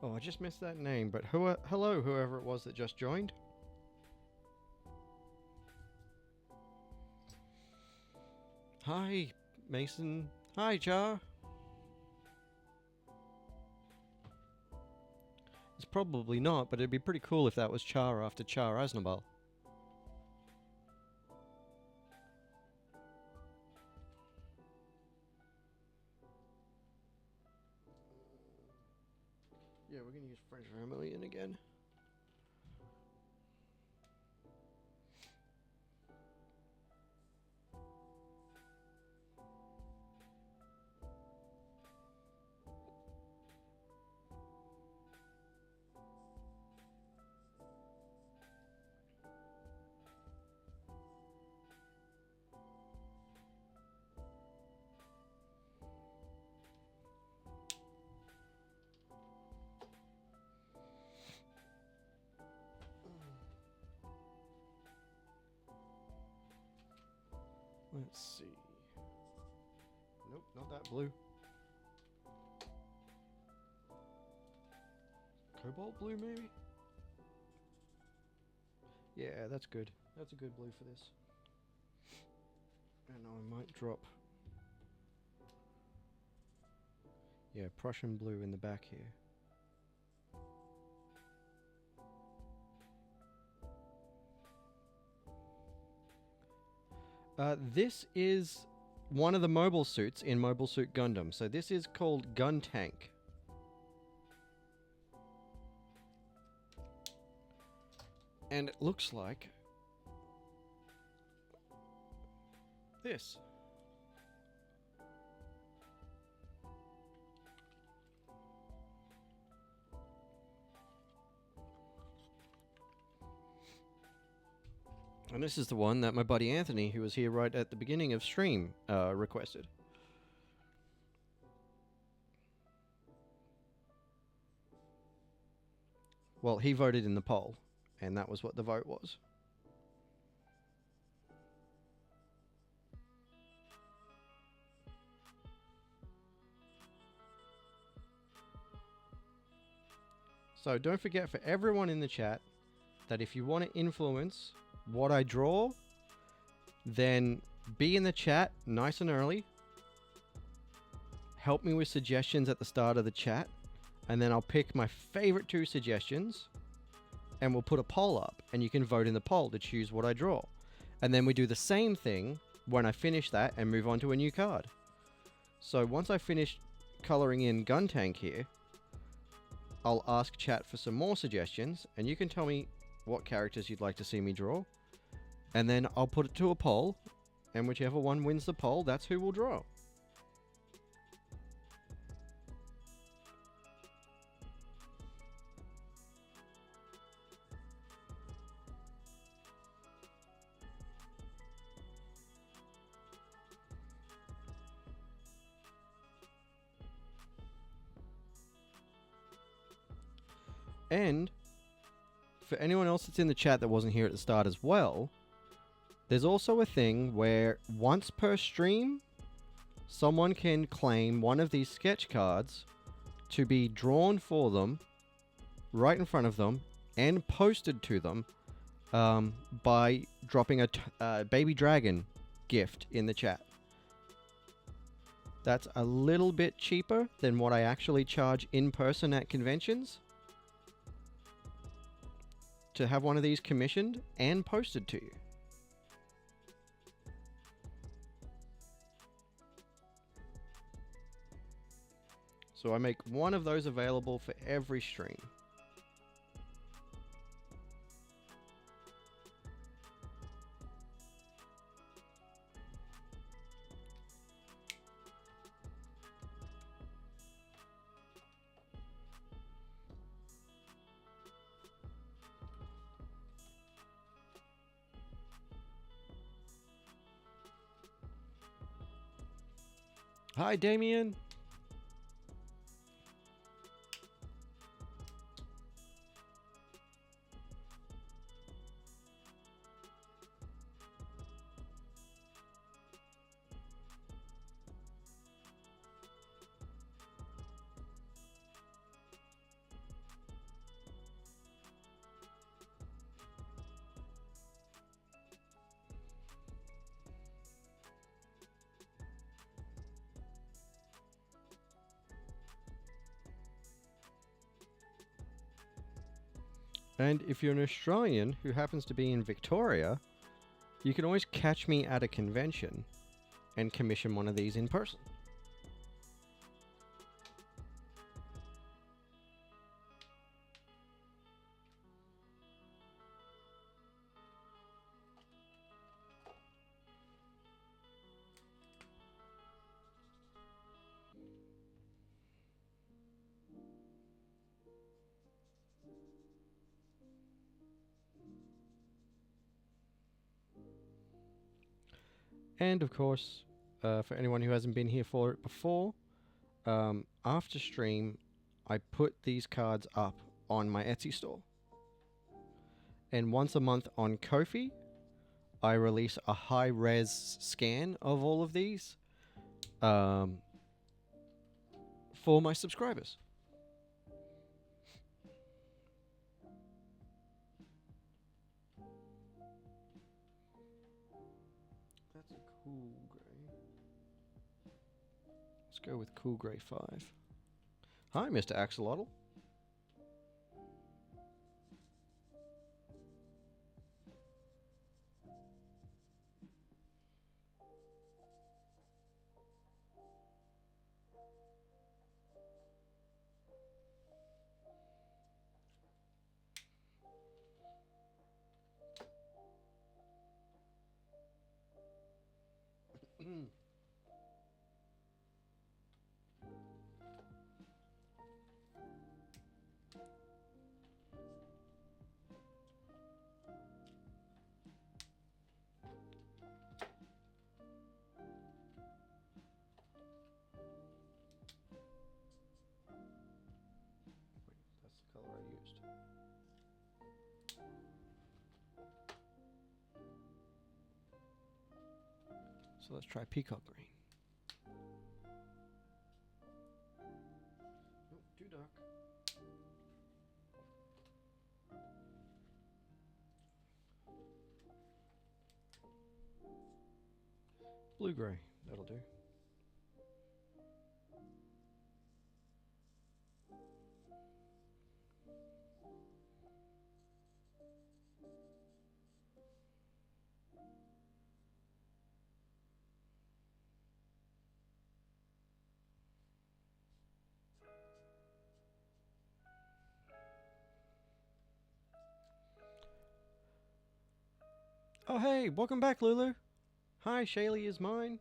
Oh, I just missed that name, but hello, whoever it was that just joined. Hi, Mason. Hi, Char. It's probably not, but it'd be pretty cool if that was Char after Char Aznabal. Yeah, we're gonna use French Vermilion again. Let's see. Nope, not that blue. Cobalt blue, maybe? Yeah, that's good. That's a good blue for this. And I might drop... Yeah, Prussian blue in the back here. This is one of the mobile suits in Mobile Suit Gundam. So this is called Gun Tank. And it looks like this. And this is the one that my buddy Anthony, who was here right at the beginning of stream, requested. Well, he voted in the poll, and that was what the vote was. So don't forget, for everyone in the chat, that if you want to influence what I draw, then be in the chat nice and early. Help me with suggestions at the start of the chat, and then I'll pick my favorite 2 suggestions, and we'll put a poll up, and you can vote in the poll to choose what I draw. And then we do the same thing when I finish that and move on to a new card. So once I finish coloring in Gun Tank here, I'll ask chat for some more suggestions, and you can tell me what characters you'd like to see me draw. And then I'll put it to a poll, and whichever one wins the poll, that's who we'll draw. And for anyone else that's in the chat that wasn't here at the start as well, there's also a thing where once per stream, someone can claim one of these sketch cards to be drawn for them right in front of them and posted to them by dropping a baby dragon gift in the chat. That's a little bit cheaper than what I actually charge in person at conventions to have one of these commissioned and posted to you. So I make one of those available for every stream. Hi, Damien. And if you're an Australian who happens to be in Victoria, you can always catch me at a convention and commission one of these in person. And of course, for anyone who hasn't been here for it before, after stream, I put these cards up on my Etsy store. And once a month on Ko-fi, I release a high-res scan of all of these for my subscribers. That's a cool gray. Let's go with cool gray 5. Hi, Mr. Axolotl. That's the color I used. So let's try peacock green. Oh, too dark. Blue-gray, that'll do. Oh hey, welcome back, Lulu. Hi, Shaylee is mine.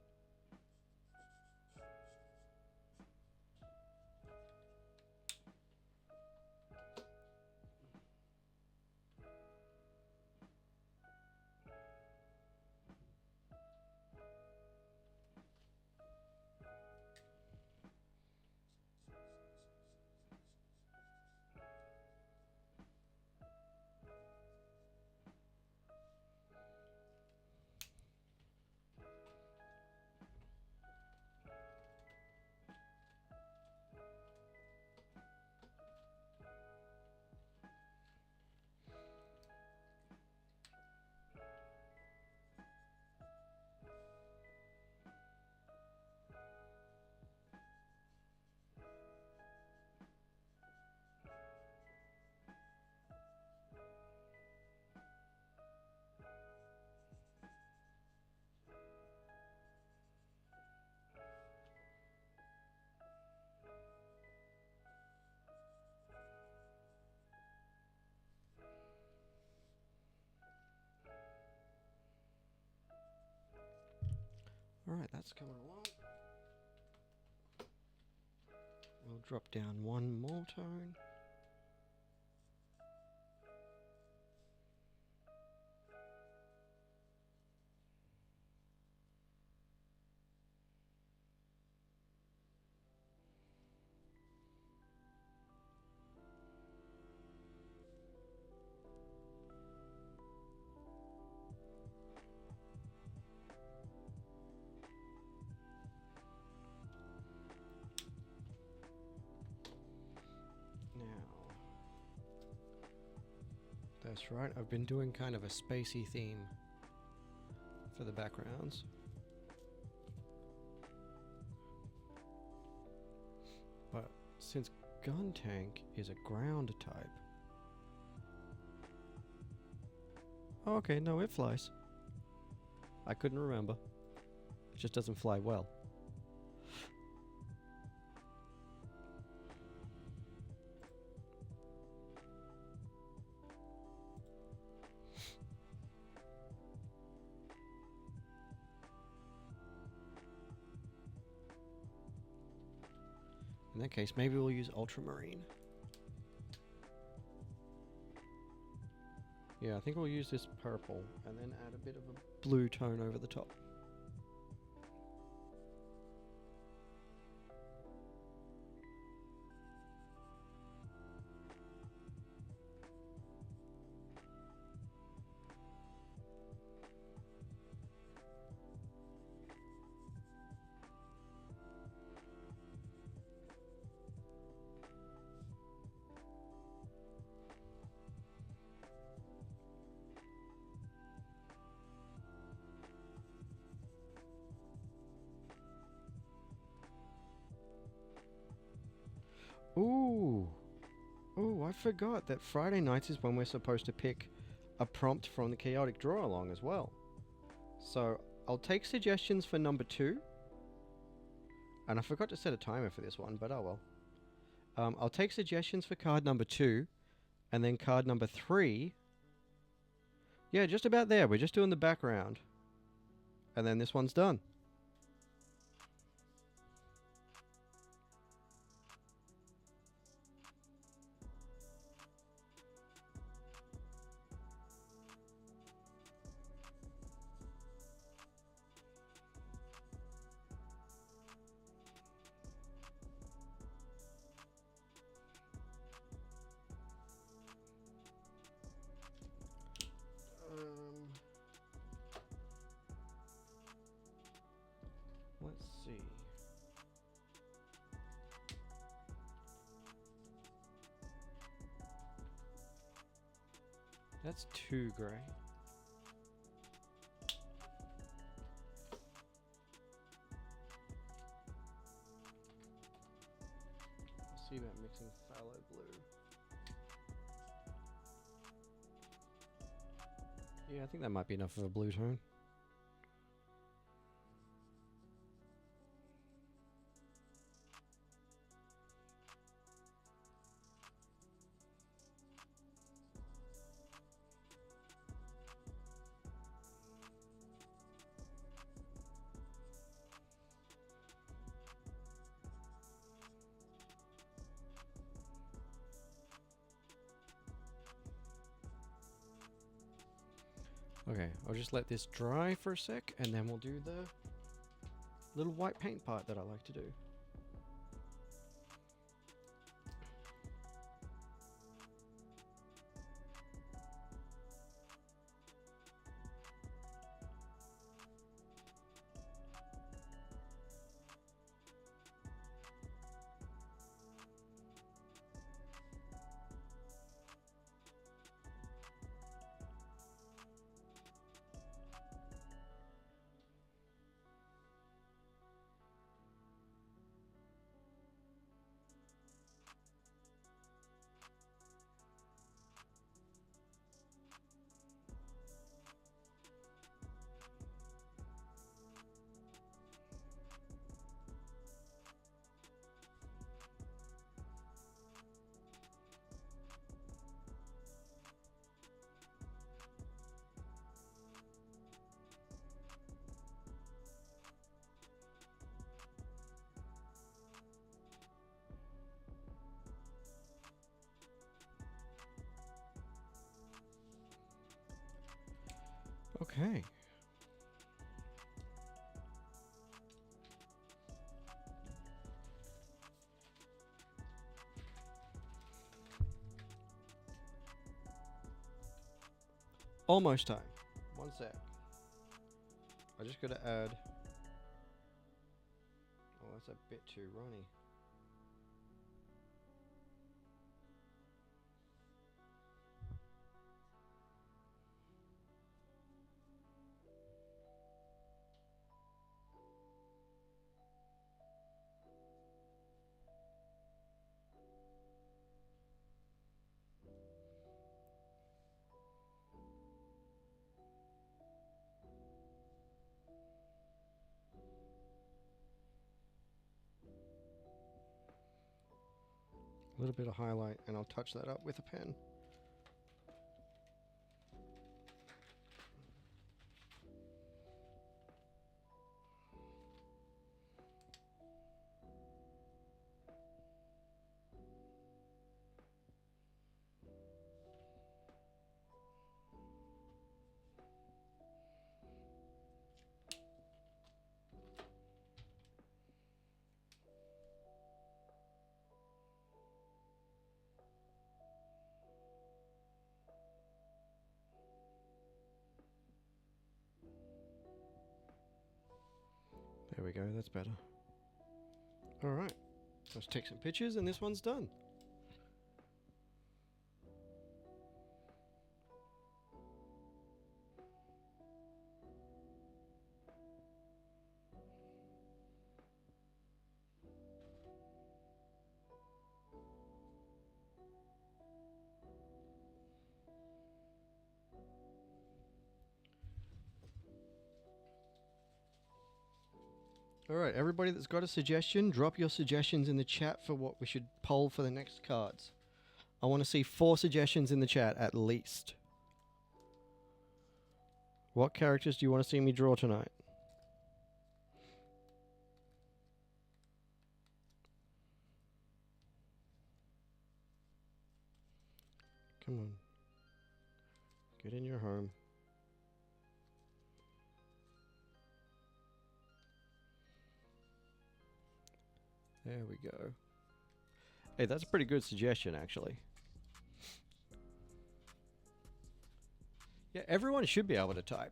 Alright, that's coming along. We'll drop down one more tone. That's right, I've been doing kind of a spacey theme for the backgrounds. But since Gun Tank is a ground type... Oh, okay, no, it flies. I couldn't remember. It just doesn't fly well. In that case, maybe we'll use ultramarine. Yeah, I think we'll use this purple and then add a bit of a blue tone over the top. Ooh. Ooh, I forgot that Friday nights is when we're supposed to pick a prompt from the chaotic draw along as well. So I'll take suggestions for number 2. And I forgot to set a timer for this one, but oh well. I'll take suggestions for card number 2 and then card number 3. Yeah, just about there. We're just doing the background. And then this one's done. Let's see. That's too grey. see about mixing phthalo blue. Yeah, I think that might be enough of a blue tone. Okay, I'll just let this dry for a sec, and then we'll do the little white paint part that I like to do. Okay. Almost time. One sec. I just gotta add. Oh, that's a bit too runny. A little bit of highlight, and I'll touch that up with a pen. There we go, that's better. Alright, let's take some pictures and this one's done. Alright, everybody that's got a suggestion, drop your suggestions in the chat for what we should poll for the next cards. I want to see 4 suggestions in the chat at least. What characters do you want to see me draw tonight? Come on. Get in your home. There we go. Hey, that's a pretty good suggestion, actually. Yeah, everyone should be able to type.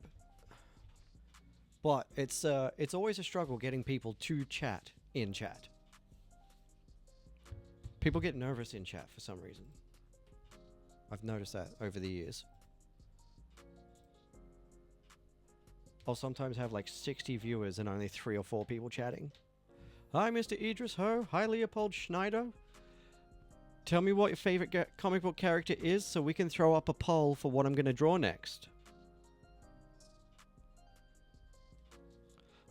But it's always a struggle getting people to chat in chat. People get nervous in chat for some reason. I've noticed that over the years. I'll sometimes have like 60 viewers and only 3 or 4 people chatting. Hi, Mr. Idris Ho. Hi, Leopold Schneider. Tell me what your favorite comic book character is so we can throw up a poll for what I'm going to draw next.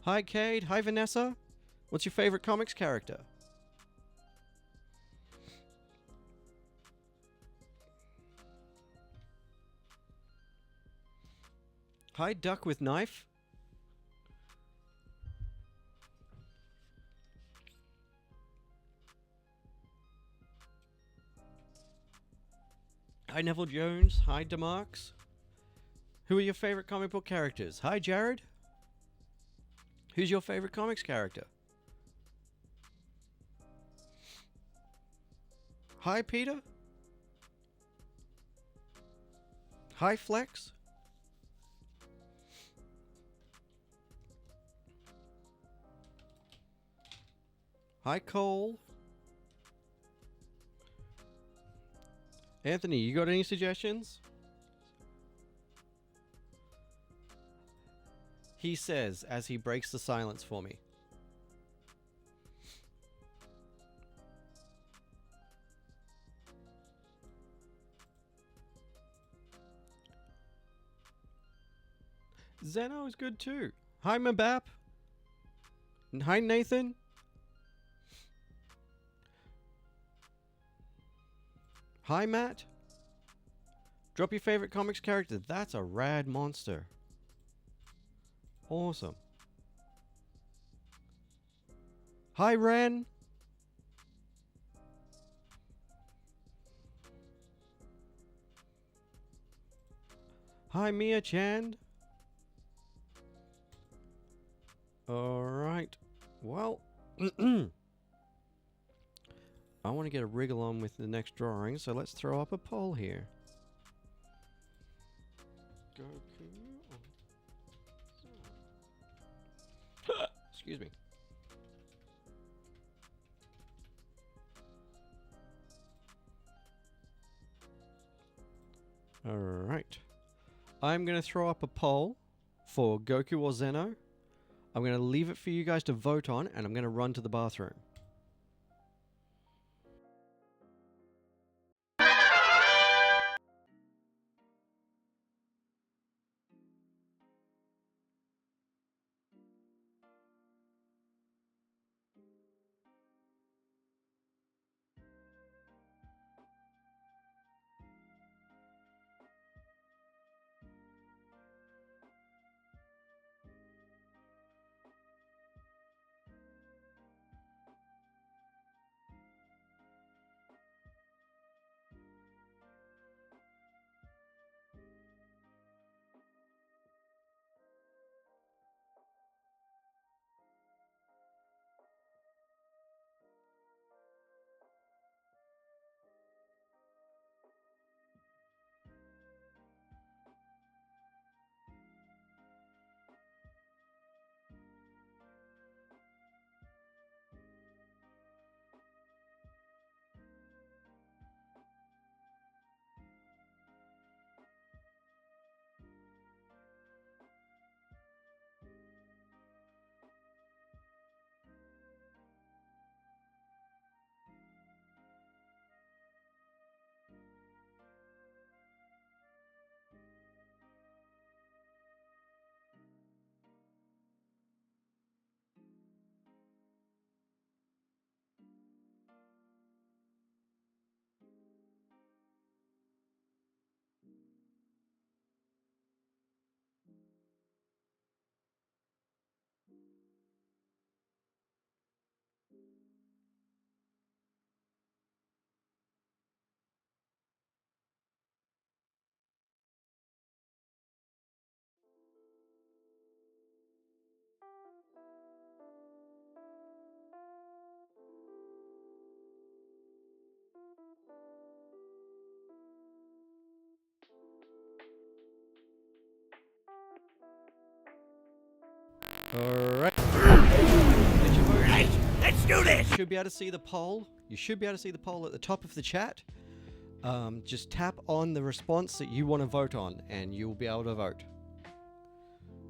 Hi, Cade. Hi, Vanessa. What's your favorite comics character? Hi, Duck with Knife. Hi, Neville Jones. Hi, Demarks. Who are your favorite comic book characters? Hi, Jared. Who's your favorite comics character? Hi, Peter. Hi, Flex. Hi, Cole. Anthony, you got any suggestions? He says as he breaks the silence for me. Zeno is good too. Hi, Mabap. Hi, Nathan. Hi, Matt. Drop your favorite comics character. That's a rad monster. Awesome. Hi, Ren. Hi, Mia Chan. Alright. Well, I want to get a wriggle on with the next drawing, so let's throw up a poll here. Goku. Excuse me. Alright. I'm going to throw up a poll for Goku or Zeno. I'm going to leave it for you guys to vote on, and I'm going to run to the bathroom. Alright. Right, let's do this! You should be able to see the poll. You should be able to see the poll at the top of the chat. Just tap on the response that you want to vote on, and you'll be able to vote.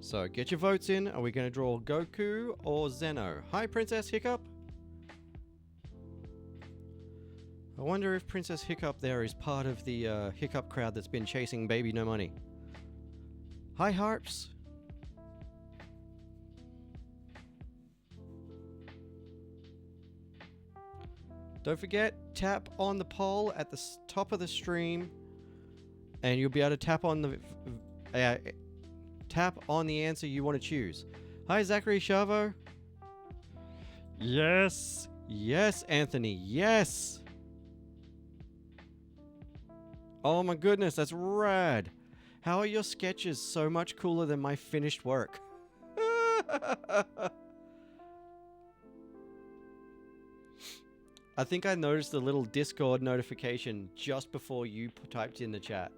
So get your votes in. Are we going to draw Goku or Zeno? Hi, Princess Hiccup. I wonder if Princess Hiccup there is part of the Hiccup crowd that's been chasing Baby No Money. Hi, Harps. Don't forget, tap on the poll at the top of the stream, and you'll be able to tap on the answer you want to choose. Hi, Zachary Chavo. Yes. Yes, Anthony. Yes. Oh my goodness, that's rad. How are your sketches so much cooler than my finished work? I think I noticed the little Discord notification just before you typed in the chat.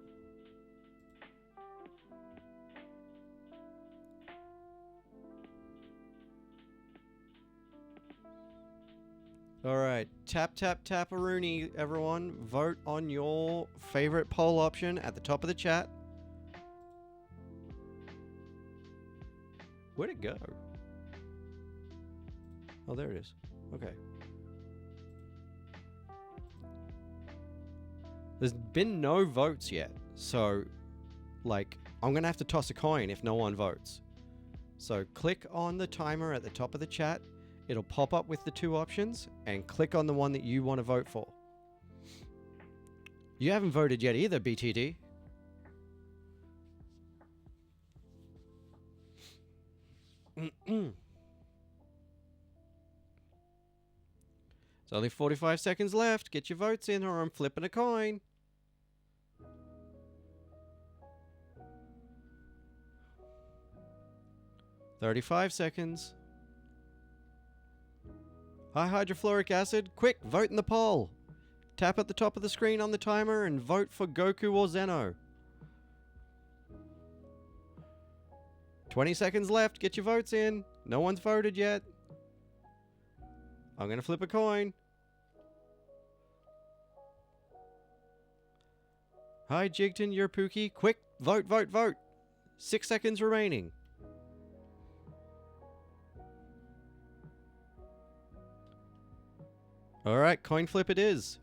Alright, tap-a-rooney, everyone. Vote on your favorite poll option at the top of the chat. Where'd it go? Oh, there it is. Okay. There's been no votes yet, so, like, I'm gonna have to toss a coin if no one votes. So click on the timer at the top of the chat. It'll pop up with the two options, and click on the one that you want to vote for. You haven't voted yet either, BTD. It's only 45 seconds left. Get your votes in or I'm flipping a coin. $35 seconds. Hi, hydrofluoric acid. Quick, vote in the poll. Tap at the top of the screen on the timer and vote for Goku or Zeno. 20 seconds left. Get your votes in. No one's voted yet. I'm going to flip a coin. Hi, Jigton, you're Pookie. Quick, vote, vote, vote. 6 seconds remaining. Alright, coin flip it is.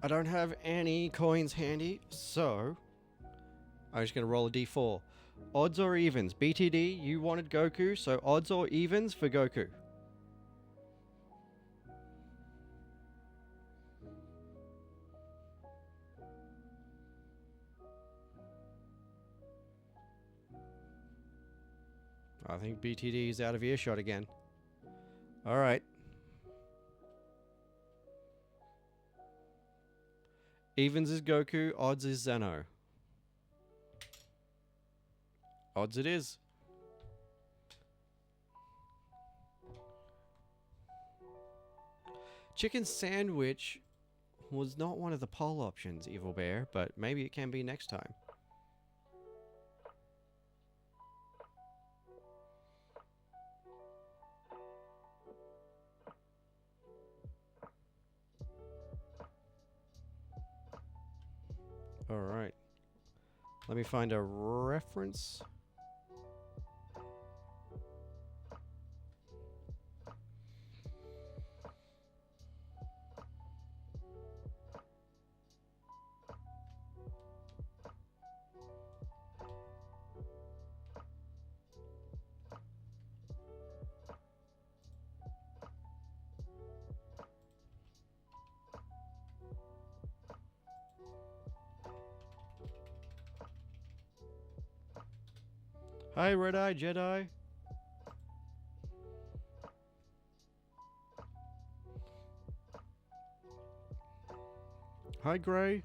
I don't have any coins handy, so I'm just going to roll a d4. Odds or evens? BTD, you wanted Goku, so odds or evens for Goku? I think BTD is out of earshot again. Alright. Evens is Goku, odds is Zeno. Odds it is. Chicken sandwich was not one of the poll options, Evil Bear, but maybe it can be next time. Alright. Let me find a reference. Hi, Red-Eye Jedi. Hi, Gray.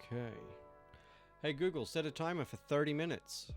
Okay. Hey Google, set a timer for 30 minutes.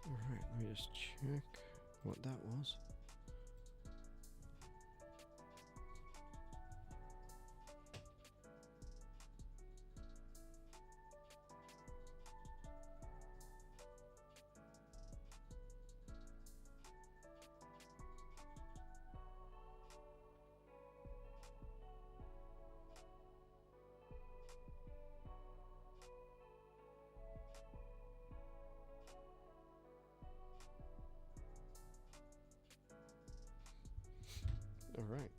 Alright, let me just check what that was. All right.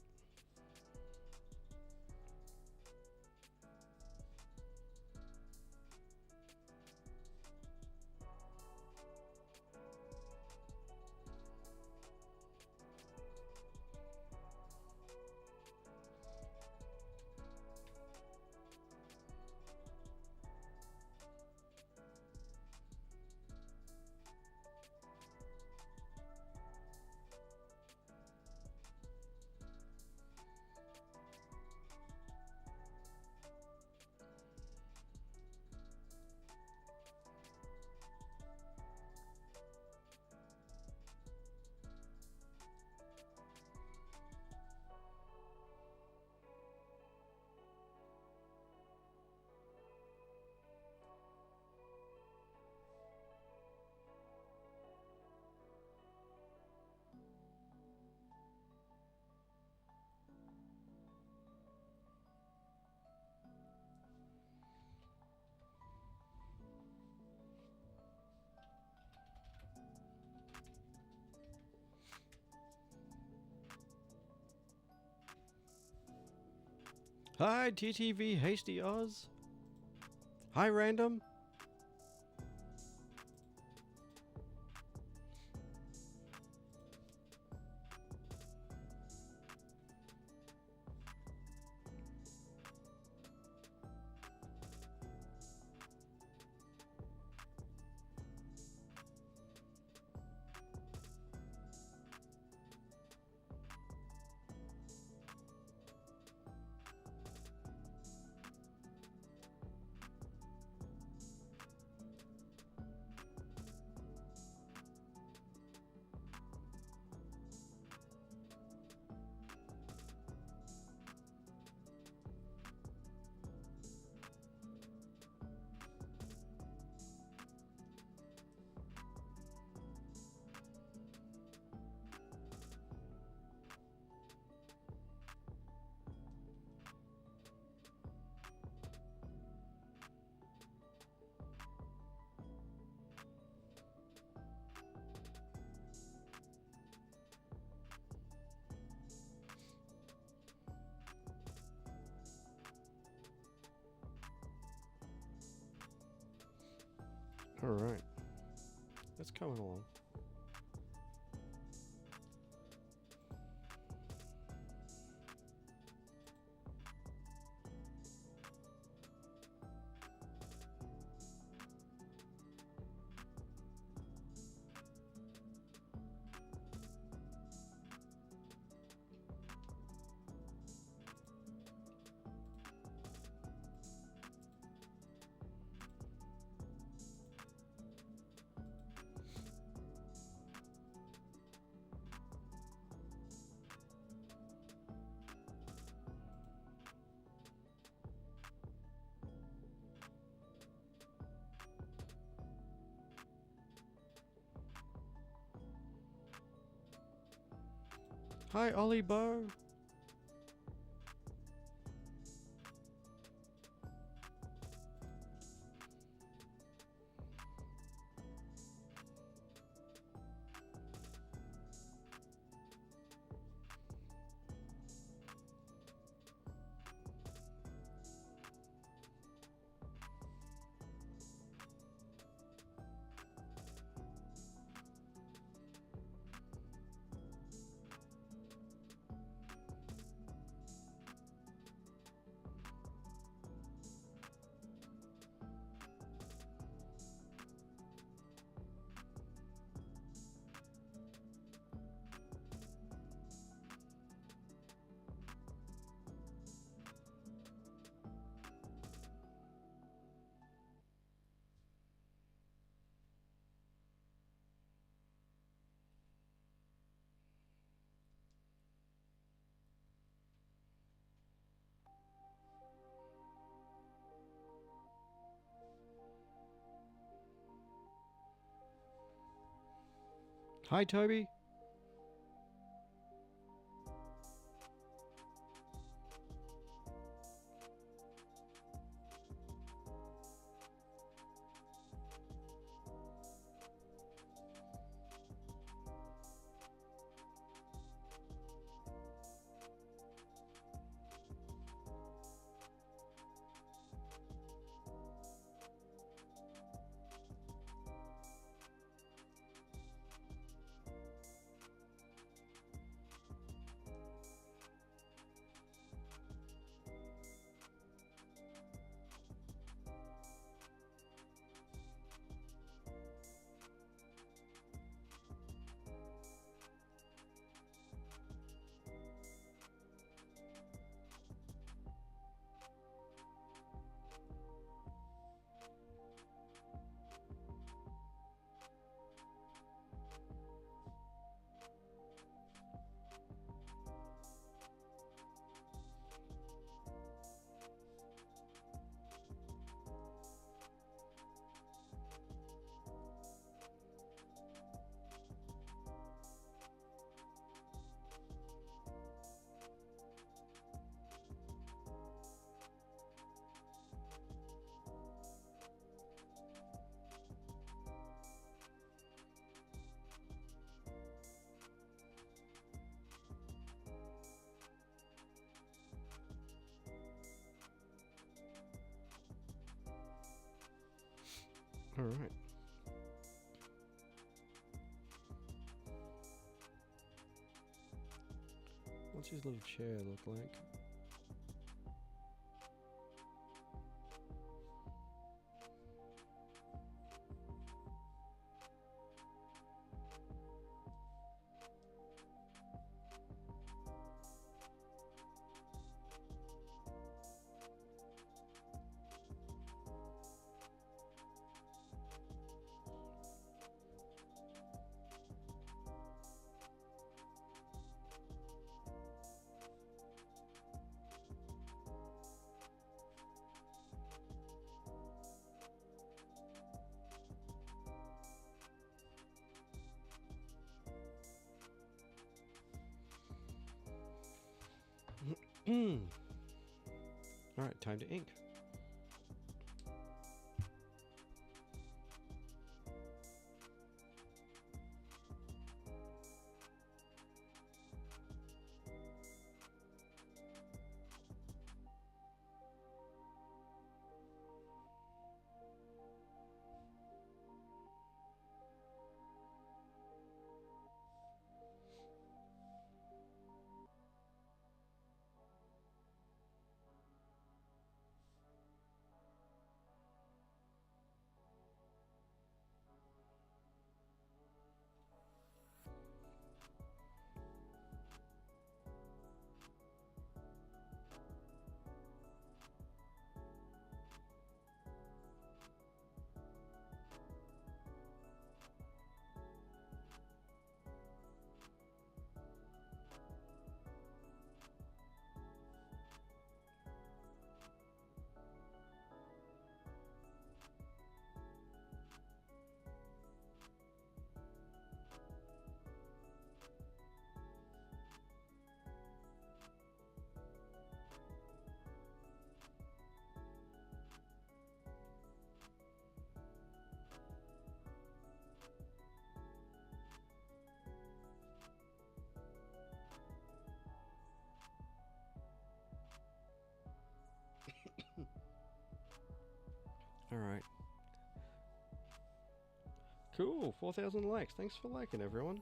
Hi, TTV Hasty Oz. Hi, Random. All right. It's coming along. Hi, Ollie Bo. Hi, Toby. All right. What's his little chair look like? Alright, time to ink. Alright. Cool, 4,000 likes. Thanks for liking, everyone.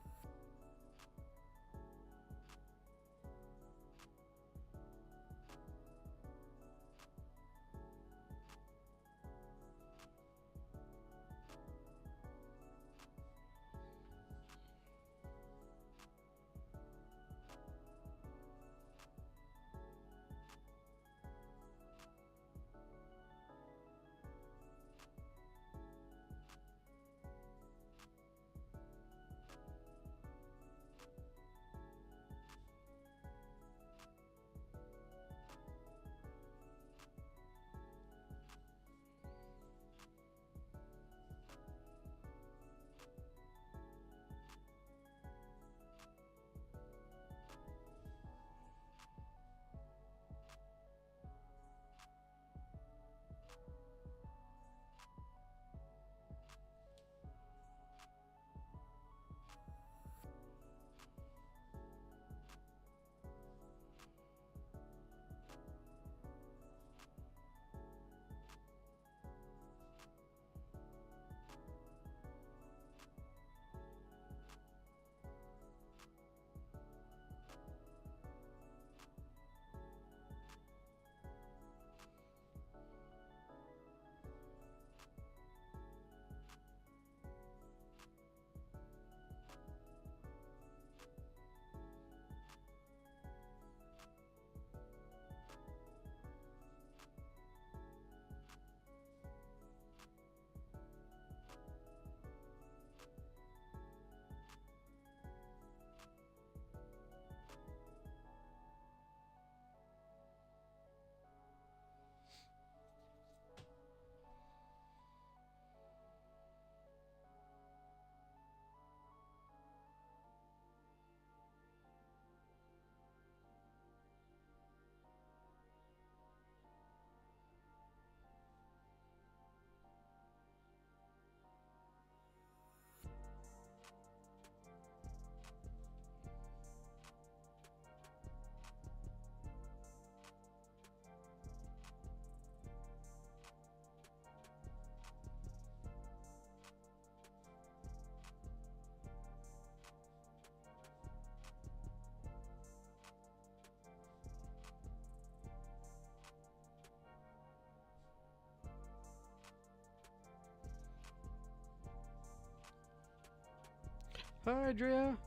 Hi, Drea.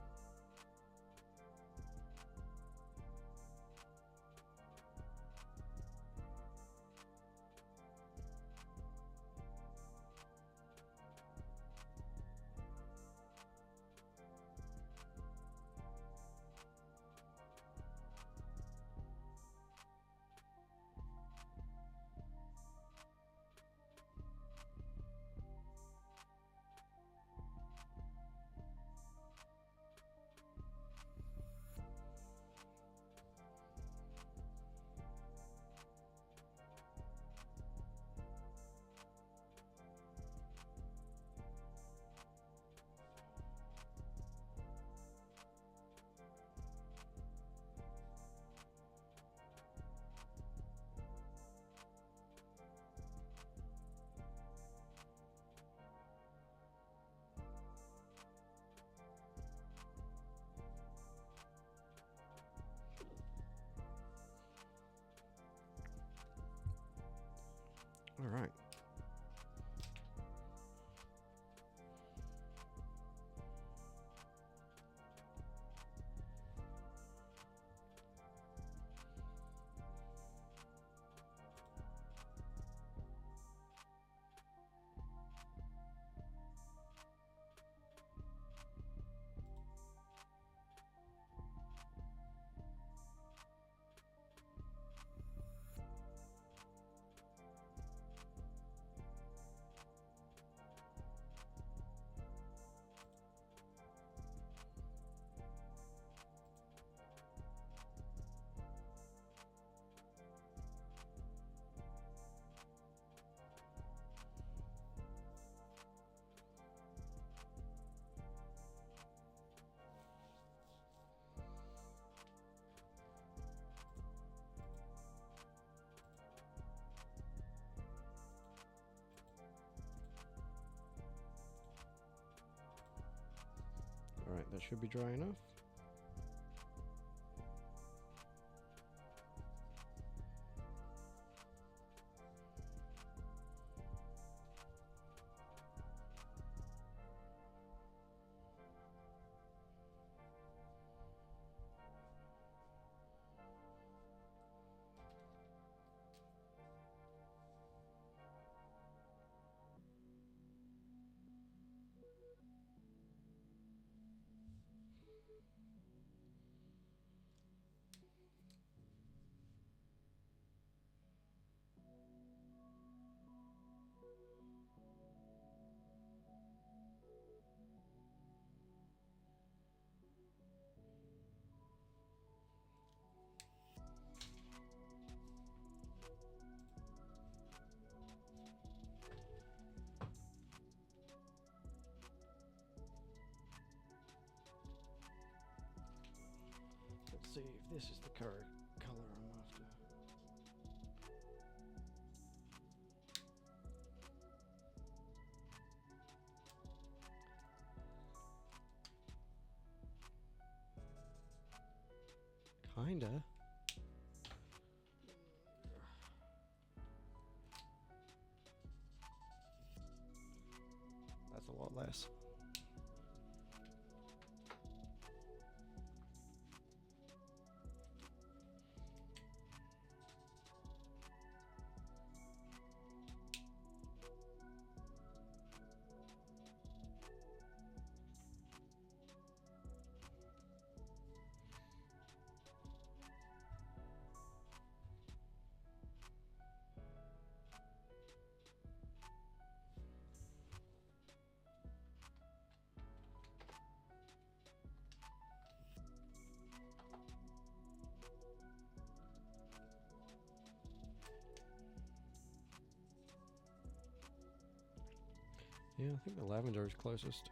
All right. All right, that should be dry enough. Let's see if this is the correct color I'm after. Kinda. That's a lot less. Yeah, I think the lavender is closest.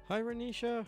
Hi, Renisha.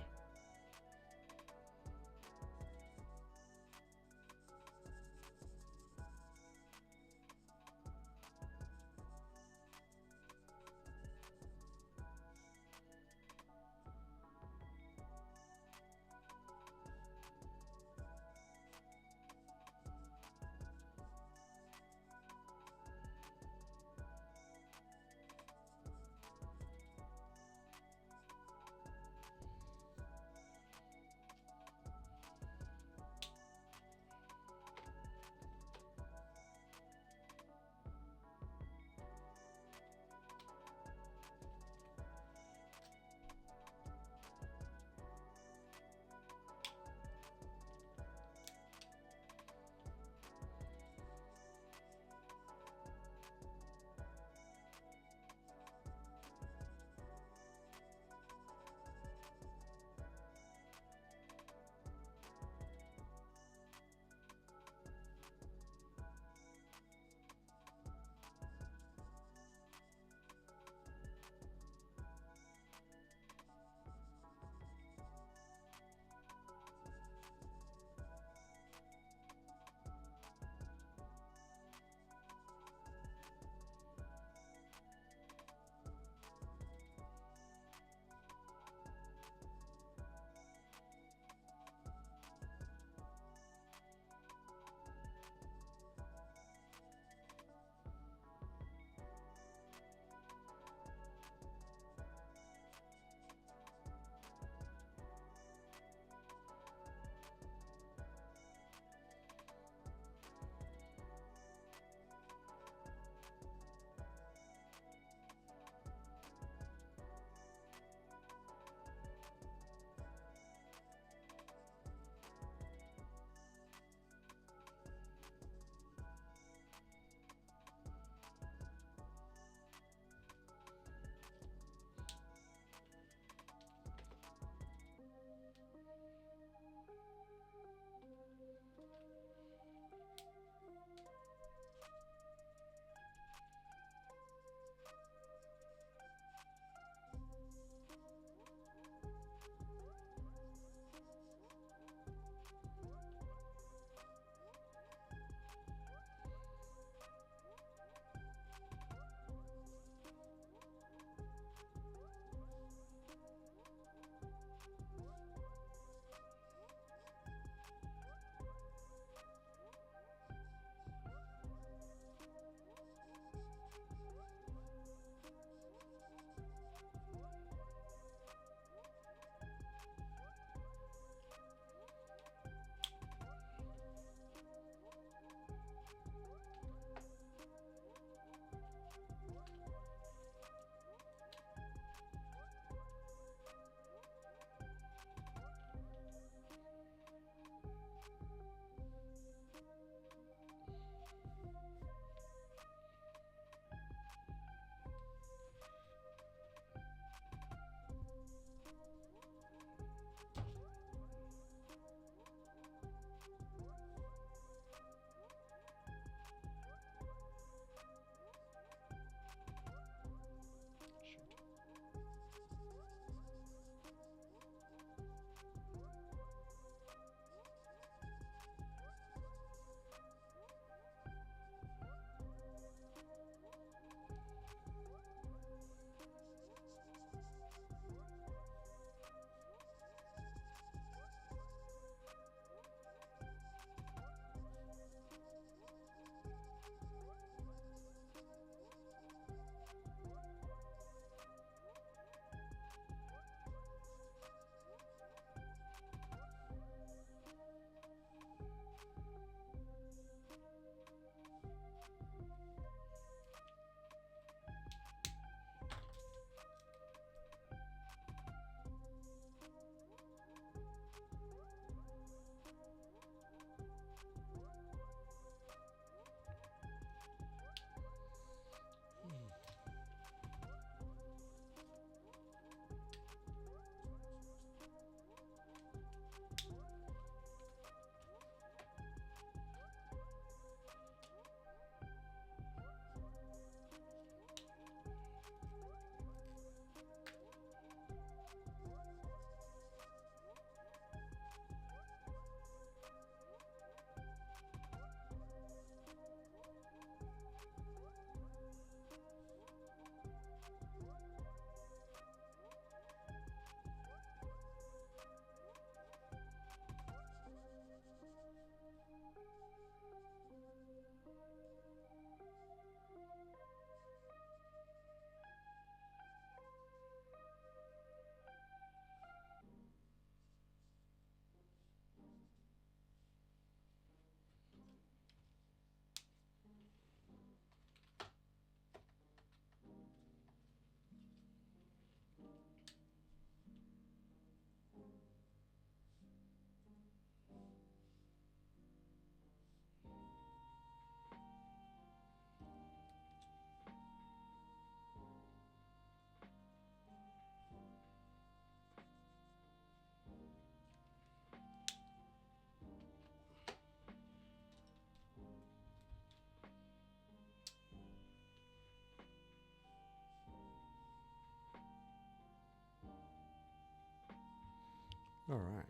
All right.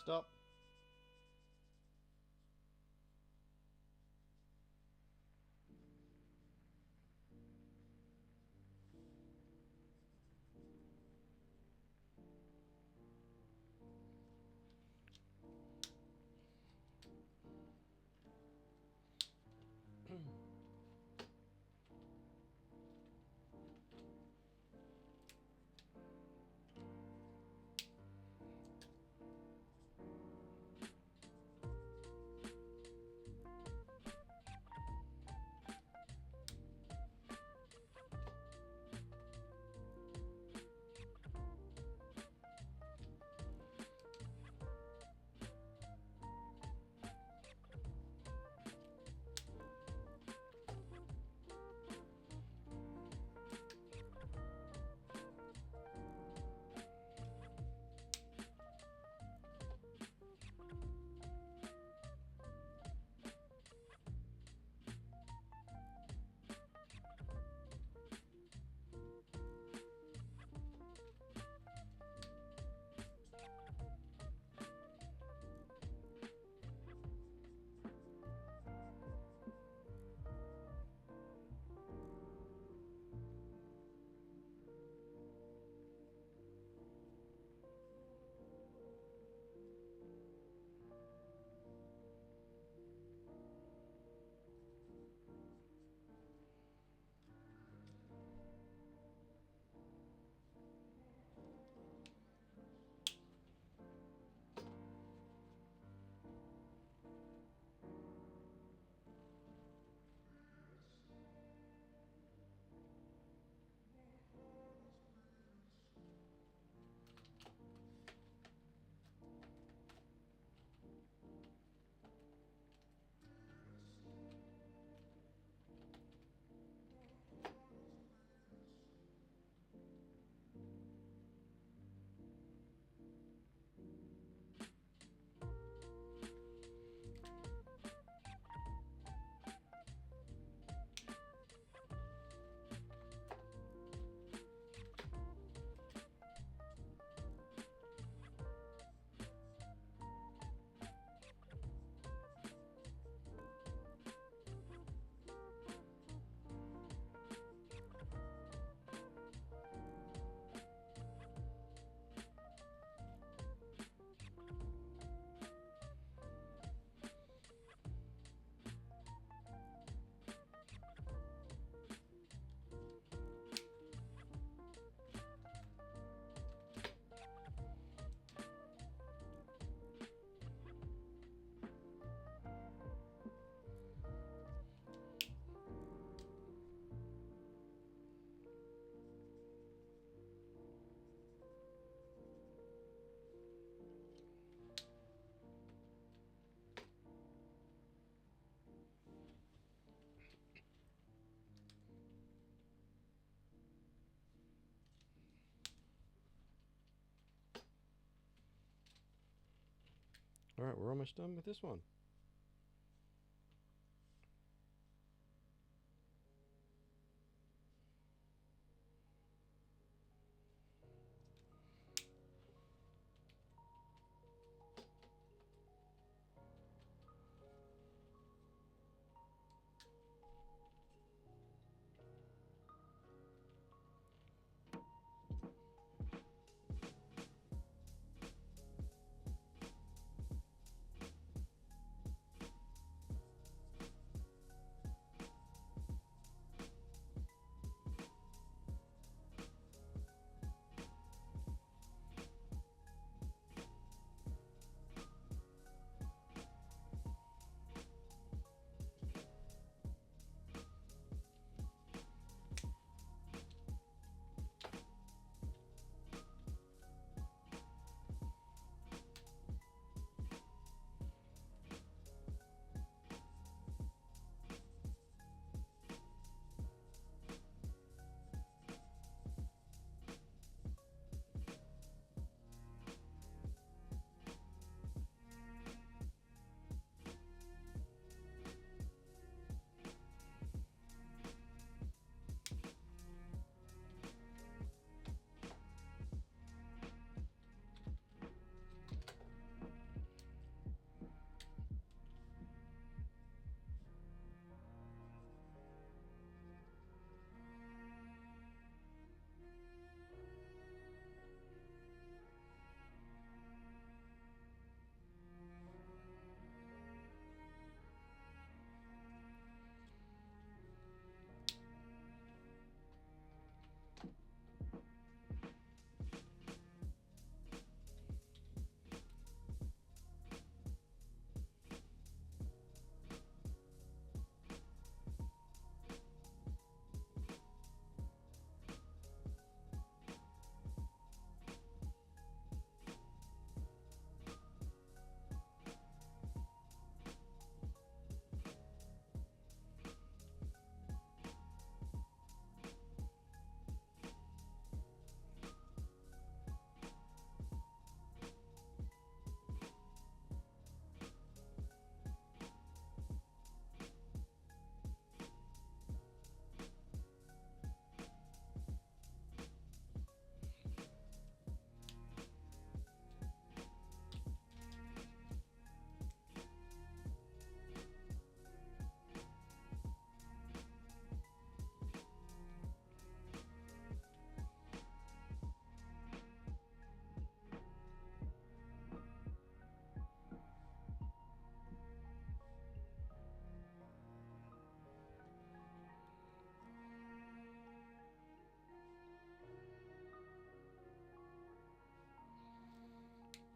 Stop. All right, we're almost done with this one.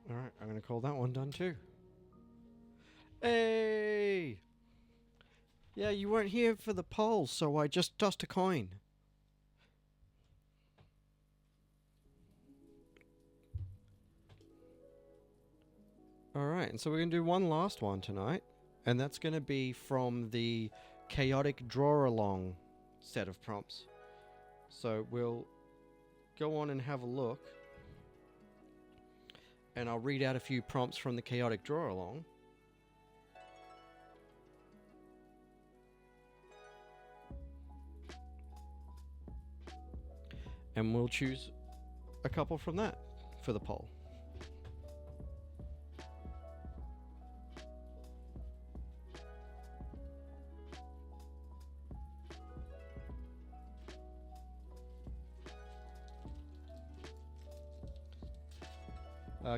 Alright, I'm going to call that one done too. Hey! Yeah, you weren't here for the poll, so I just tossed a coin. Alright, and so we're going to do one last one tonight. And that's going to be from the chaotic draw-along set of prompts. So we'll go on and have a look. And I'll read out a few prompts from the chaotic draw-along. And we'll choose a couple from that for the poll.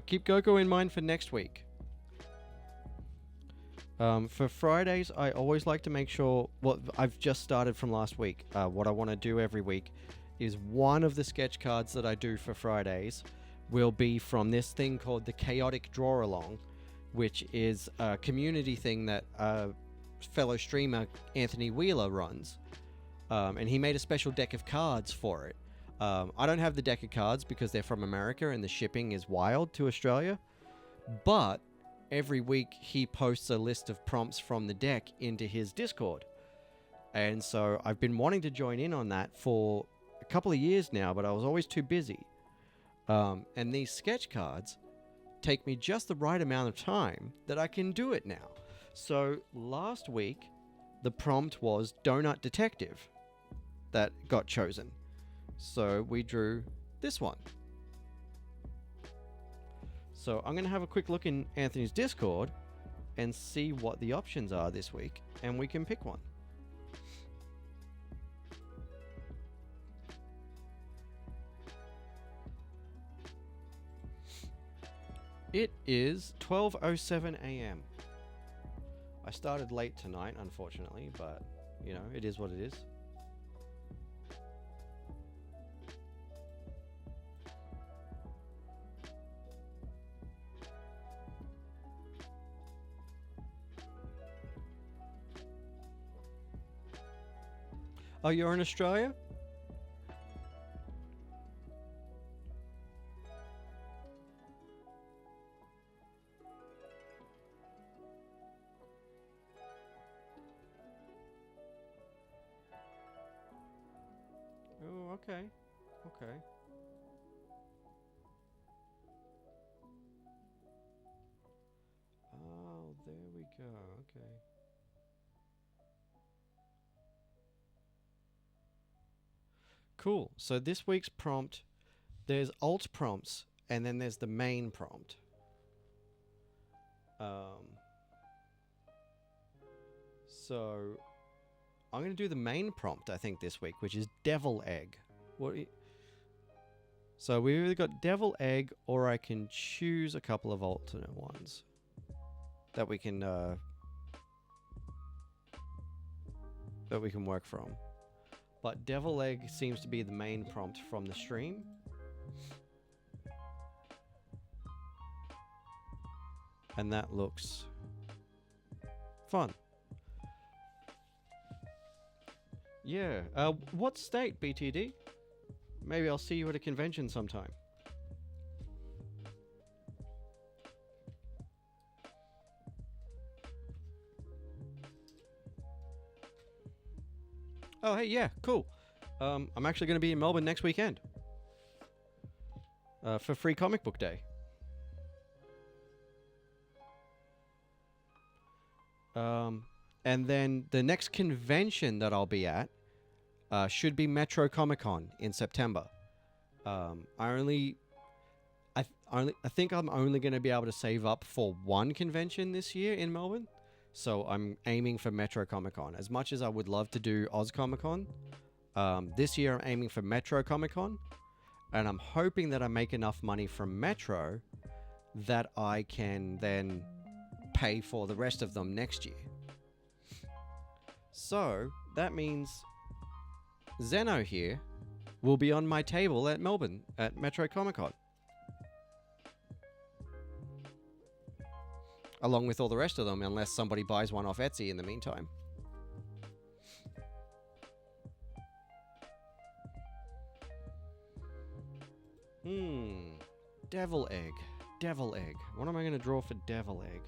Keep Goku in mind for next week. For Fridays, I always like to make sure... Well, I've just started from last week. What I want to do every week is one of the sketch cards that I do for Fridays will be from this thing called the Chaotic Draw-Along, which is a community thing that fellow streamer Anthony Wheeler runs. And he made a special deck of cards for it. I don't have the deck of cards because they're from America and the shipping is wild to Australia. But every week he posts a list of prompts from the deck into his Discord. And so I've been wanting to join in on that for a couple of years now, but I was always too busy. And these sketch cards take me just the right amount of time that I can do it now. So last week, the prompt was Donut Detective that got chosen. So we drew this one. So I'm going to have a quick look in Anthony's Discord and see what the options are this week, and we can pick one. It is 12:07 a.m. I started late tonight, unfortunately, but, you know, it is what it is. Oh, you're in Australia? Oh, okay. Okay. Oh, there we go. Okay. Cool. So this week's prompt, there's alt prompts, and then there's the main prompt. So I'm going to do the main prompt, I think, this week, which is Devil Egg. So we've either got Devil Egg, or I can choose a couple of alternate ones that we can work from. But Devil Egg seems to be the main prompt from the stream. And that looks fun. Yeah. What state, BTD? Maybe I'll see you at a convention sometime. Oh, hey, yeah, cool. I'm actually going to be in Melbourne next weekend for Free Comic Book Day. And then the next convention that I'll be at should be Metro Comic Con in September. I think I'm only going to be able to save up for one convention this year in Melbourne. So I'm aiming for Metro Comic Con. As much as I would love to do Oz Comic Con, this year I'm aiming for Metro Comic Con. And I'm hoping that I make enough money from Metro that I can then pay for the rest of them next year. So that means Zeno here will be on my table at Melbourne at Metro Comic Con. along with all the rest of them, unless somebody buys one off Etsy in the meantime. Devil egg. Devil egg. What am I going to draw for devil egg?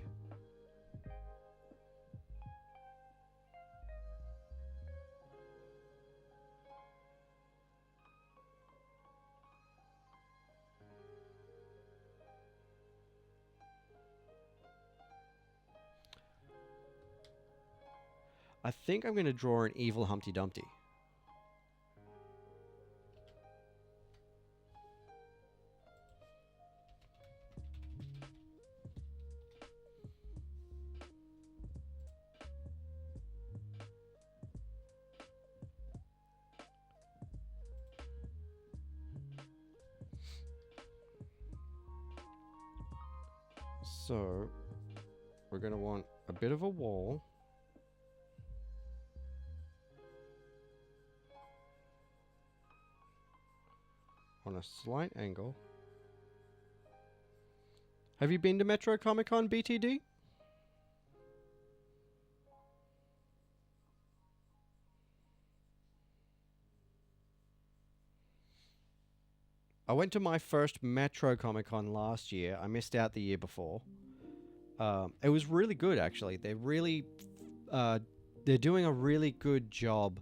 I think I'm going to draw an evil Humpty Dumpty. So, we're going to want a bit of a wall. On a slight angle. Have you been to Metro Comic Con, BTD? I went to my first Metro Comic Con last year. I missed out the year before. It was really good, actually. They're doing a really good job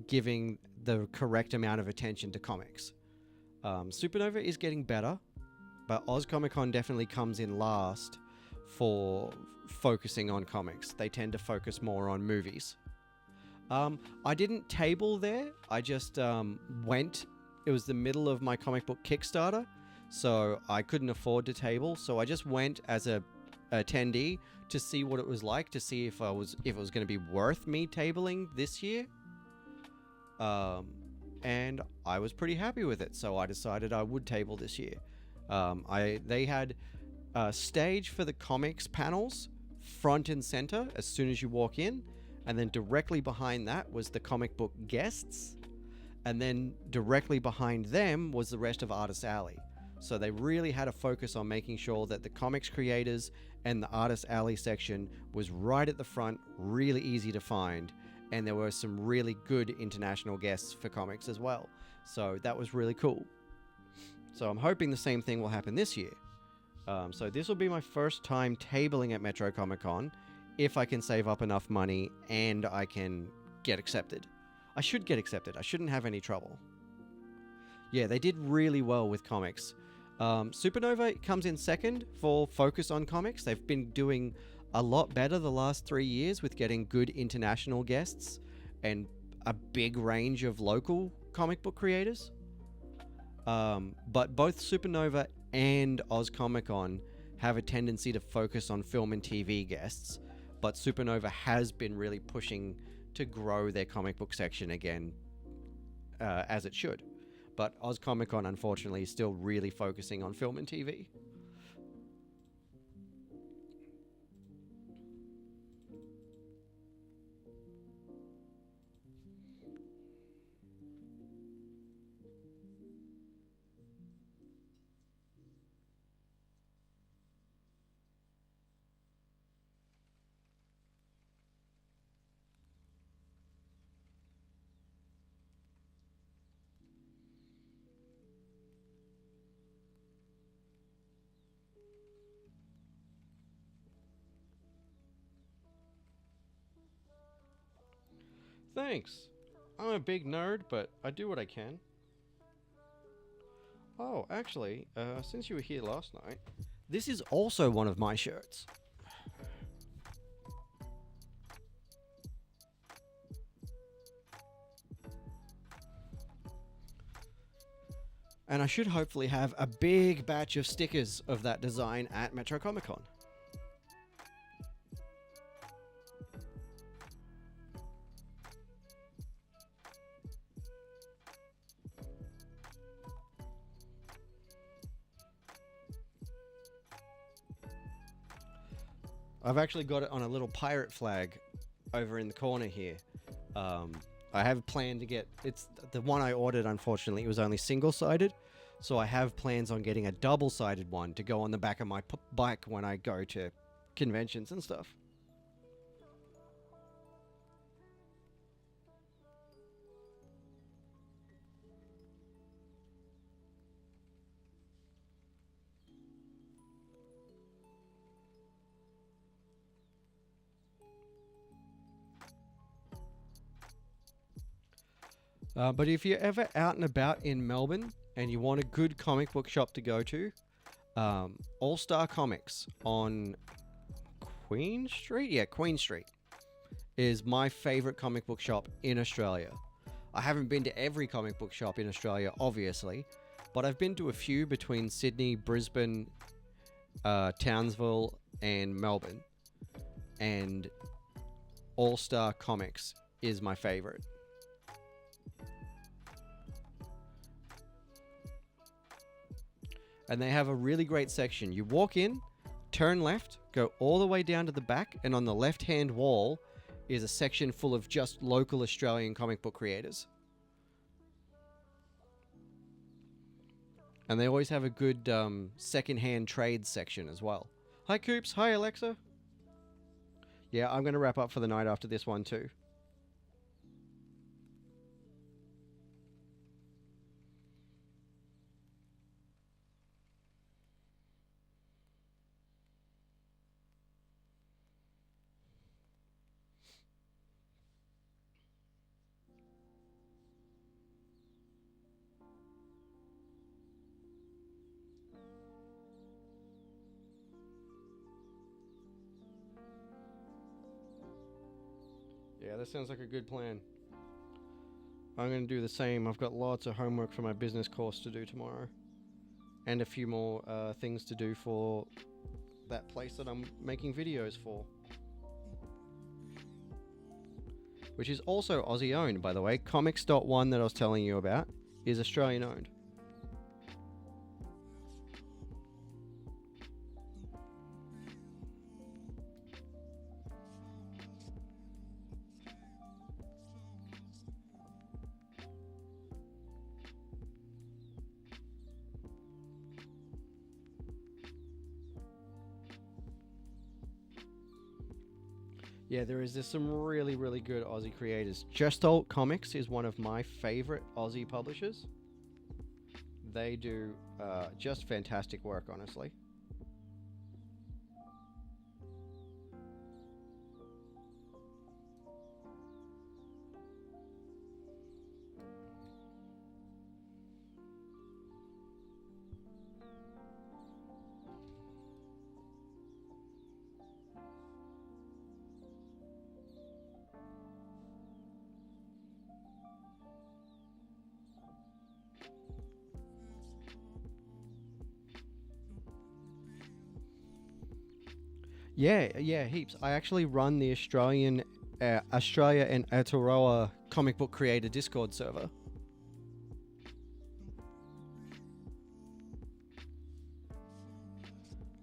giving the correct amount of attention to comics. Supernova is getting better, but Oz Comic Con definitely comes in last for focusing on comics. They tend to focus more on movies. I didn't table there. I just went. It was the middle of my comic book Kickstarter, so I couldn't afford to table. So I just went as a attendee to see what it was like, to see if it was going to be worth me tabling this year. And I was pretty happy with it, so I decided I would table this year. They had a stage for the comics panels front and center as soon as you walk in, and then directly behind that was the comic book guests, and then directly behind them was the rest of Artist Alley. So they really had a focus on making sure that the comics creators and the Artist Alley section was right at the front, really easy to find. And there were some really good international guests for comics as well. So that was really cool. So I'm hoping the same thing will happen this year. So this will be my first time tabling at Metro Comic Con, if I can save up enough money and I can get accepted. I should get accepted. I shouldn't have any trouble. Yeah, they did really well with comics. Supernova comes in second for focus on comics. They've been doing a lot better the last 3 years with getting good international guests and a big range of local comic book creators. But both Supernova and Oz Comic Con have a tendency to focus on film and TV guests, but Supernova has been really pushing to grow their comic book section again, as it should. But Oz Comic Con, unfortunately, is still really focusing on film and TV. Thanks. I'm a big nerd, but I do what I can. Oh, actually, since you were here last night, this is also one of my shirts. And I should hopefully have a big batch of stickers of that design at Metro Comic Con. I've actually got it on a little pirate flag over in the corner here. I have planned to get, it's the one I ordered, unfortunately, it was only single-sided, so I have plans on getting a double-sided one to go on the back of my bike when I go to conventions and stuff. But if you're ever out and about in Melbourne and you want a good comic book shop to go to, All Star Comics on Queen Street? Yeah, Queen Street is my favorite comic book shop in Australia. I haven't been to every comic book shop in Australia, obviously, but I've been to a few between Sydney, Brisbane, Townsville, and Melbourne. And All Star Comics is my favorite. And they have a really great section. You walk in, turn left, go all the way down to the back, and on the left-hand wall is a section full of just local Australian comic book creators. And they always have a good second-hand trade section as well. Hi, Coops. Hi, Alexa. Yeah, I'm going to wrap up for the night after this one, too. Yeah, that sounds like a good plan. I'm going to do the same. I've got lots of homework for my business course to do tomorrow. And a few more things to do for that place that I'm making videos for. Which is also Aussie owned, by the way. Comics.one that I was telling you about is Australian owned. Yeah, there's some really, really good Aussie creators. Just Alt Comics is one of my favorite Aussie publishers. They do just fantastic work, honestly. Yeah, heaps. I actually run the Australia and Aotearoa comic book creator Discord server.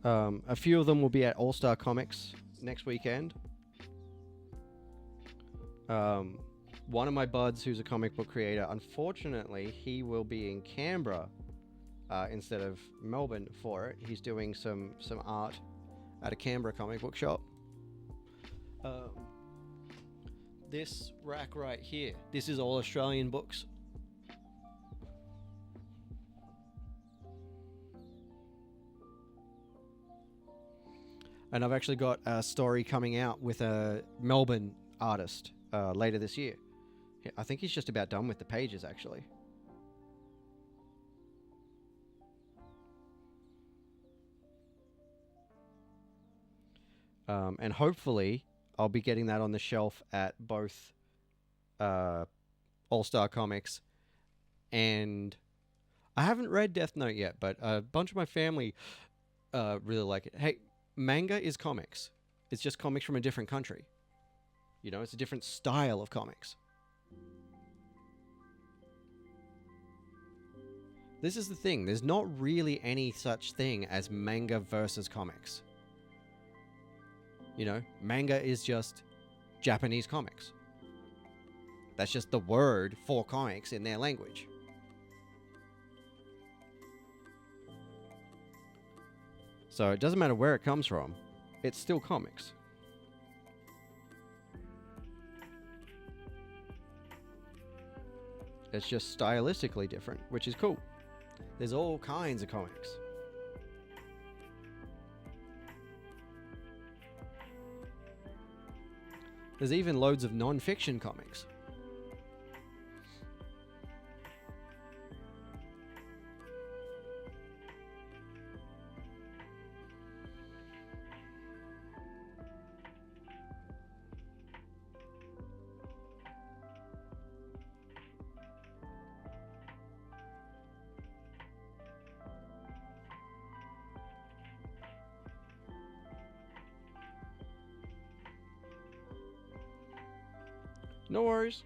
A few of them will be at All Star Comics next weekend. One of my buds, who's a comic book creator, unfortunately, he will be in Canberra instead of Melbourne for it. He's doing some art at a Canberra comic book shop. This rack right here, this is all Australian books. And I've actually got a story coming out with a Melbourne artist later this year. I think he's just about done with the pages, actually. And hopefully I'll be getting that on the shelf at both All-Star Comics, and I haven't read Death Note yet, but a bunch of my family really like it. Hey, manga is comics. It's just comics from a different country. You know, it's a different style of comics. This is the thing. There's not really any such thing as manga versus comics. You know, manga is just Japanese comics. That's just the word for comics in their language. So it doesn't matter where it comes from. it's still comics. It's just stylistically different, which is cool. There's all kinds of comics. There's even loads of non-fiction comics. No worries.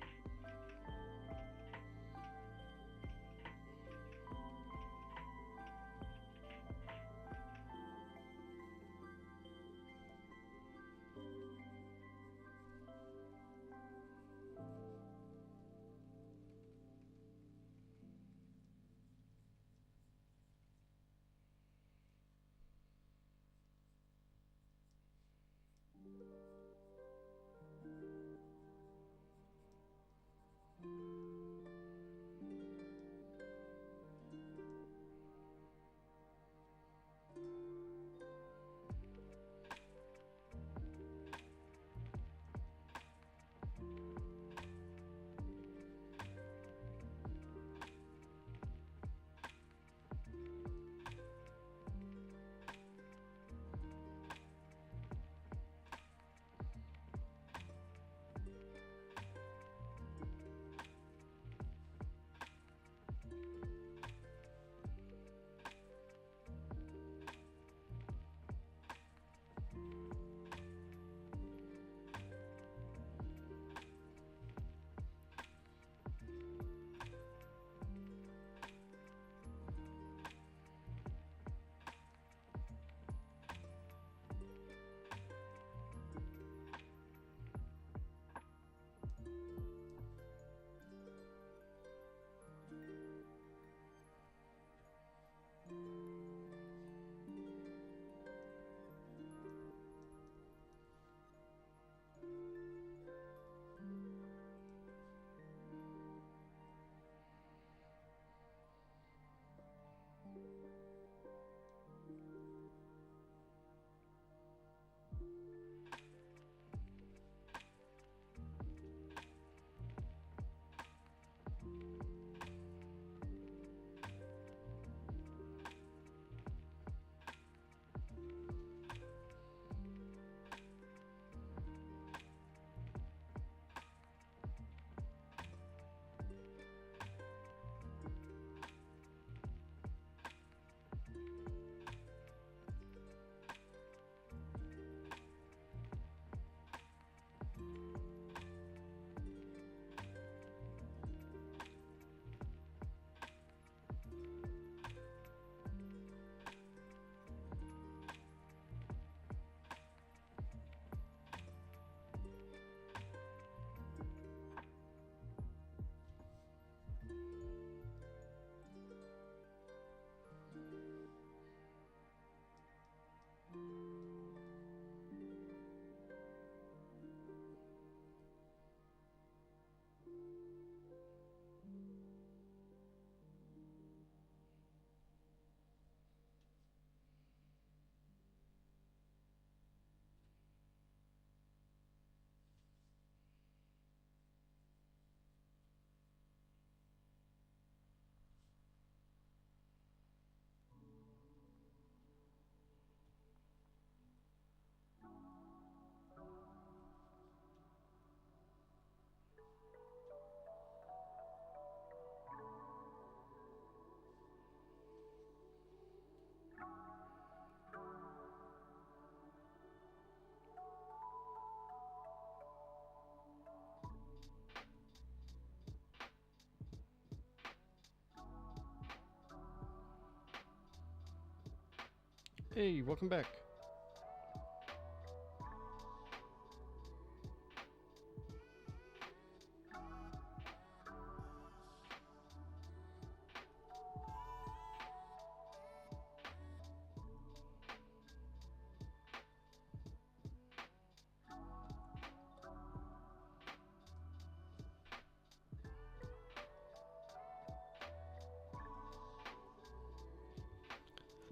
Hey, welcome back.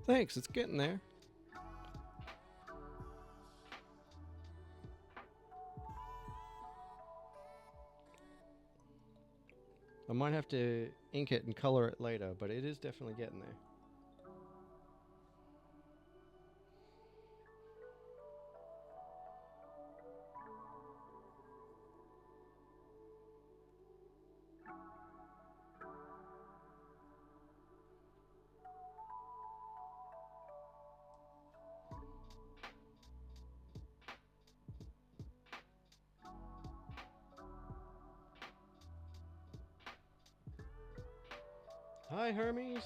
Thanks, it's getting there. I might have to ink it and color it later, but it is definitely getting there. Hi, Hermes.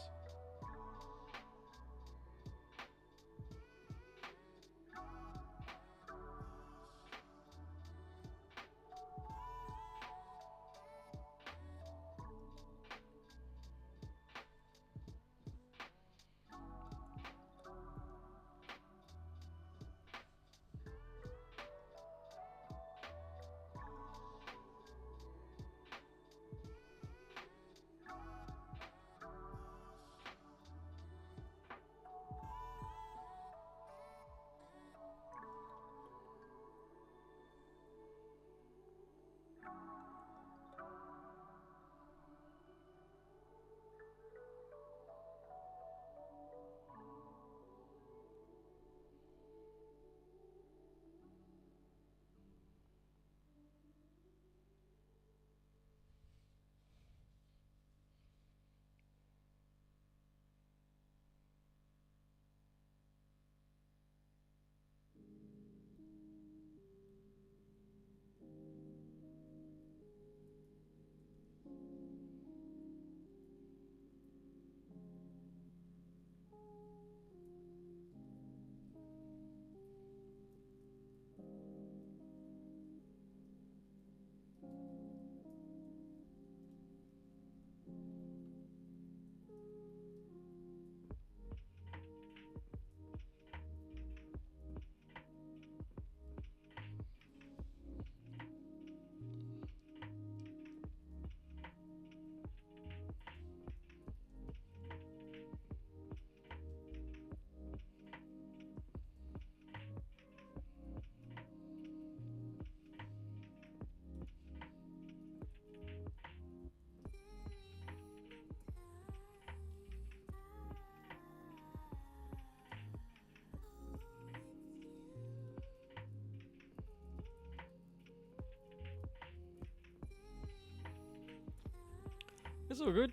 It's all good.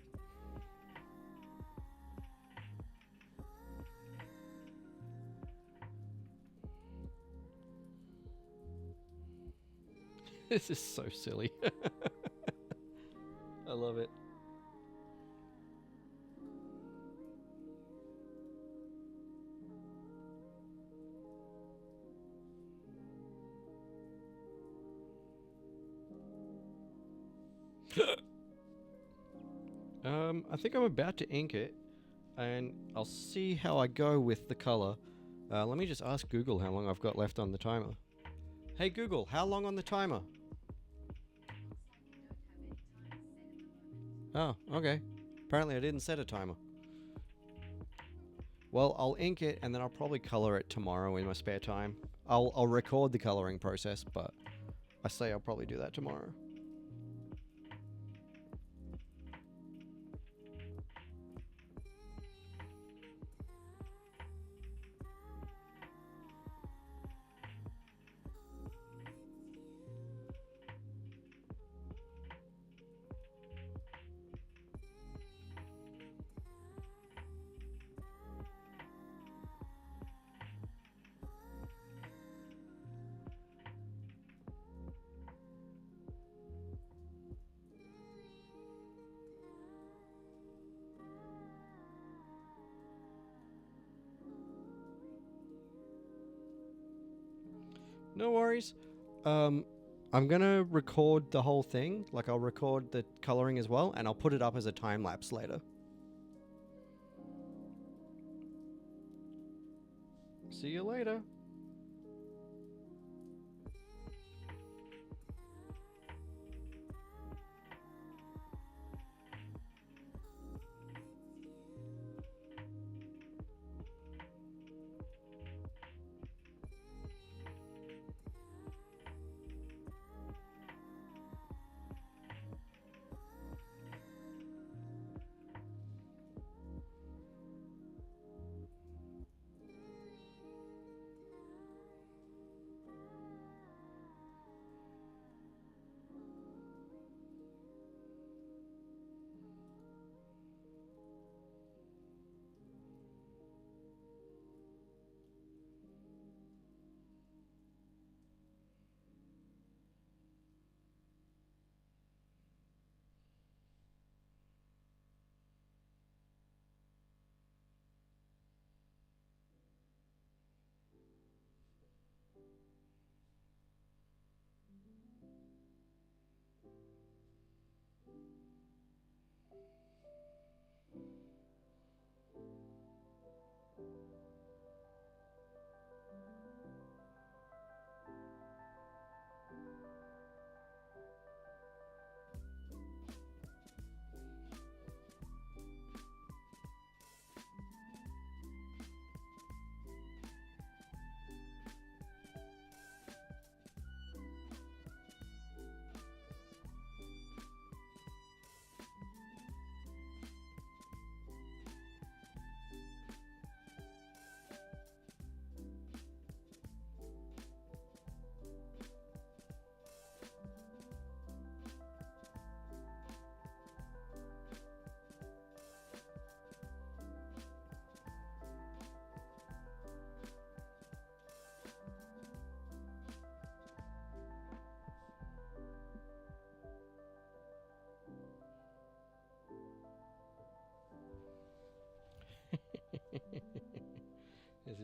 This is so silly. I love it. I think I'm about to ink it, and I'll see how I go with the color. Let me just ask Google how long I've got left on the timer. Hey Google, how long on the timer? Oh, okay. Apparently I didn't set a timer. Well, I'll ink it and then I'll probably color it tomorrow in my spare time. I'll record the coloring process, but I say I'll probably do that tomorrow. No worries. I'm gonna record the whole thing. Like, I'll record the coloring as well, and I'll put it up as a time lapse later. See you later.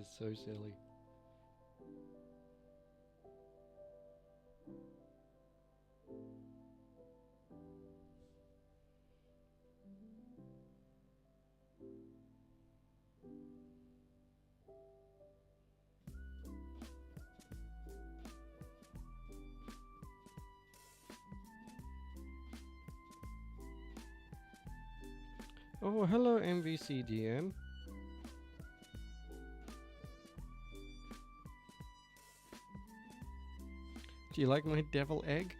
so silly. Oh, hello MVCDM. Do you like my devil egg?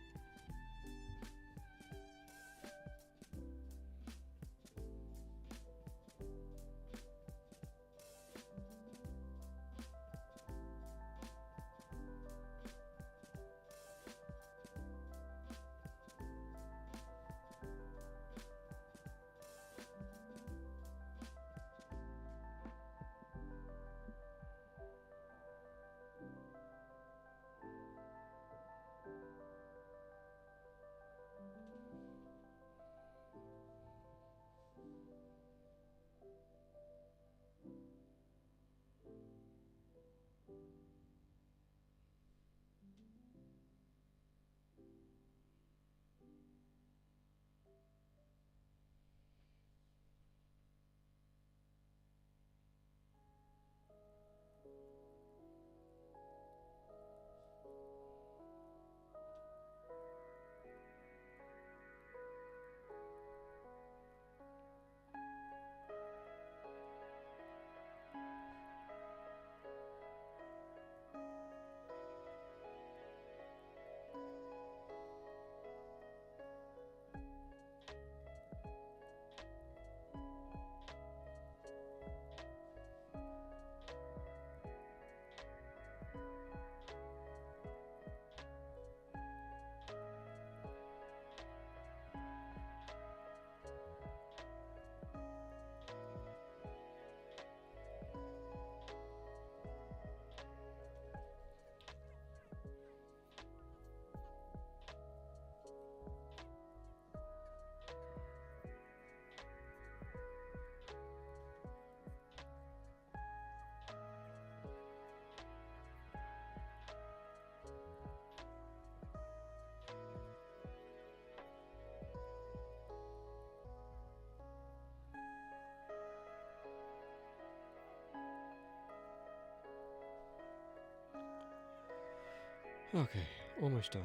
Okay, almost done.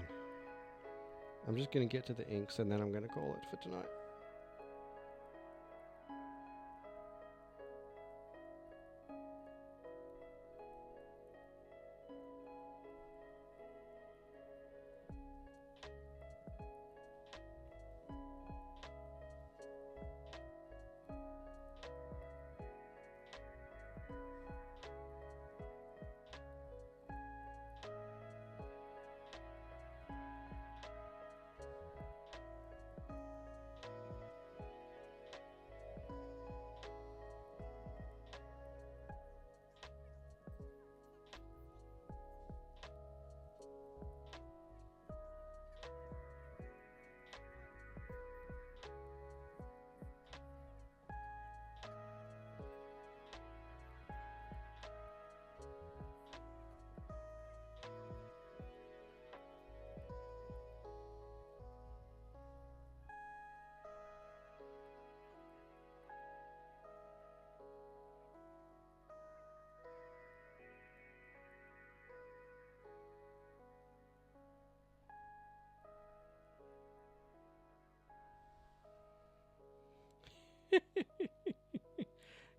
I'm just gonna get to the inks and then I'm gonna call it for tonight.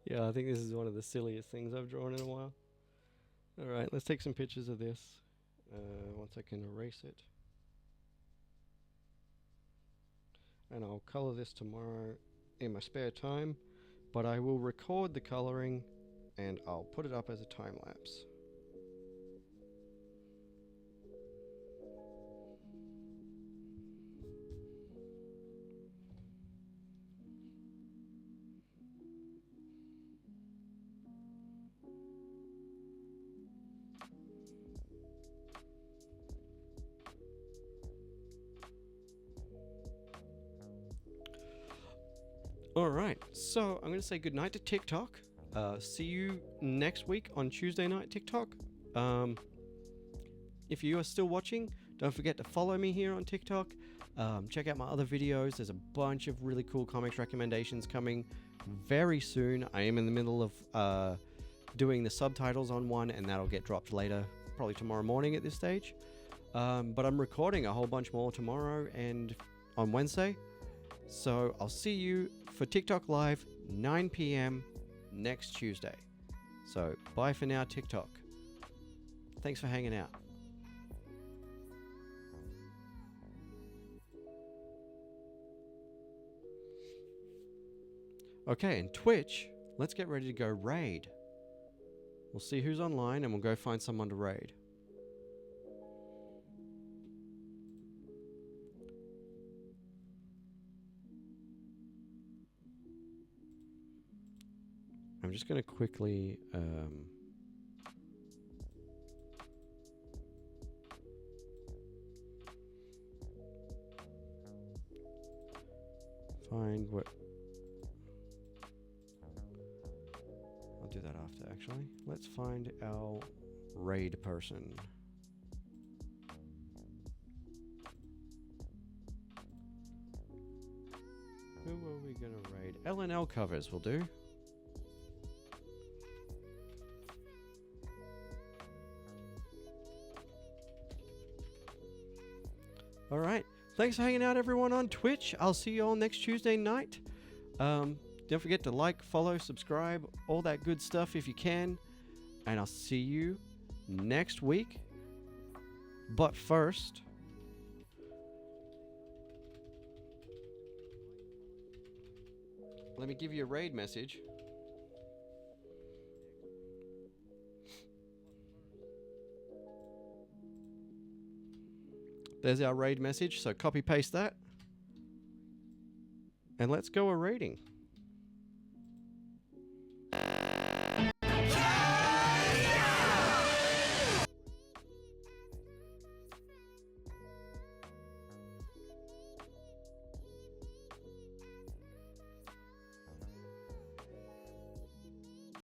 Yeah, I think this is one of the silliest things I've drawn in a while. Alright, let's take some pictures of this. Once I can erase it. And I'll color this tomorrow in my spare time. But I will record the coloring and I'll put it up as a time lapse. Alright, so I'm going to say goodnight to TikTok. See you next week on Tuesday night TikTok. If you are still watching, don't forget to follow me here on TikTok. Check out my other videos. There's a bunch of really cool comics recommendations coming very soon. I am in the middle of doing the subtitles on one, and that'll get dropped later, probably tomorrow morning at this stage. But I'm recording a whole bunch more tomorrow and on Wednesday. So I'll see you for TikTok Live, 9 p.m. next Tuesday. So bye for now, TikTok. Thanks for hanging out. Okay, and Twitch, let's get ready to go raid. We'll see who's online and we'll go find someone to raid. I'm just going to quickly find what... I'll do that after, actually. Let's find our raid person. Who are we going to raid? L&L covers will do. Alright, thanks for hanging out everyone on Twitch. I'll see you all next Tuesday night. Don't forget to like, follow, subscribe, all that good stuff if you can. And I'll see you next week. But first, let me give you a raid message. There's our raid message, so copy paste that. And let's go a raiding.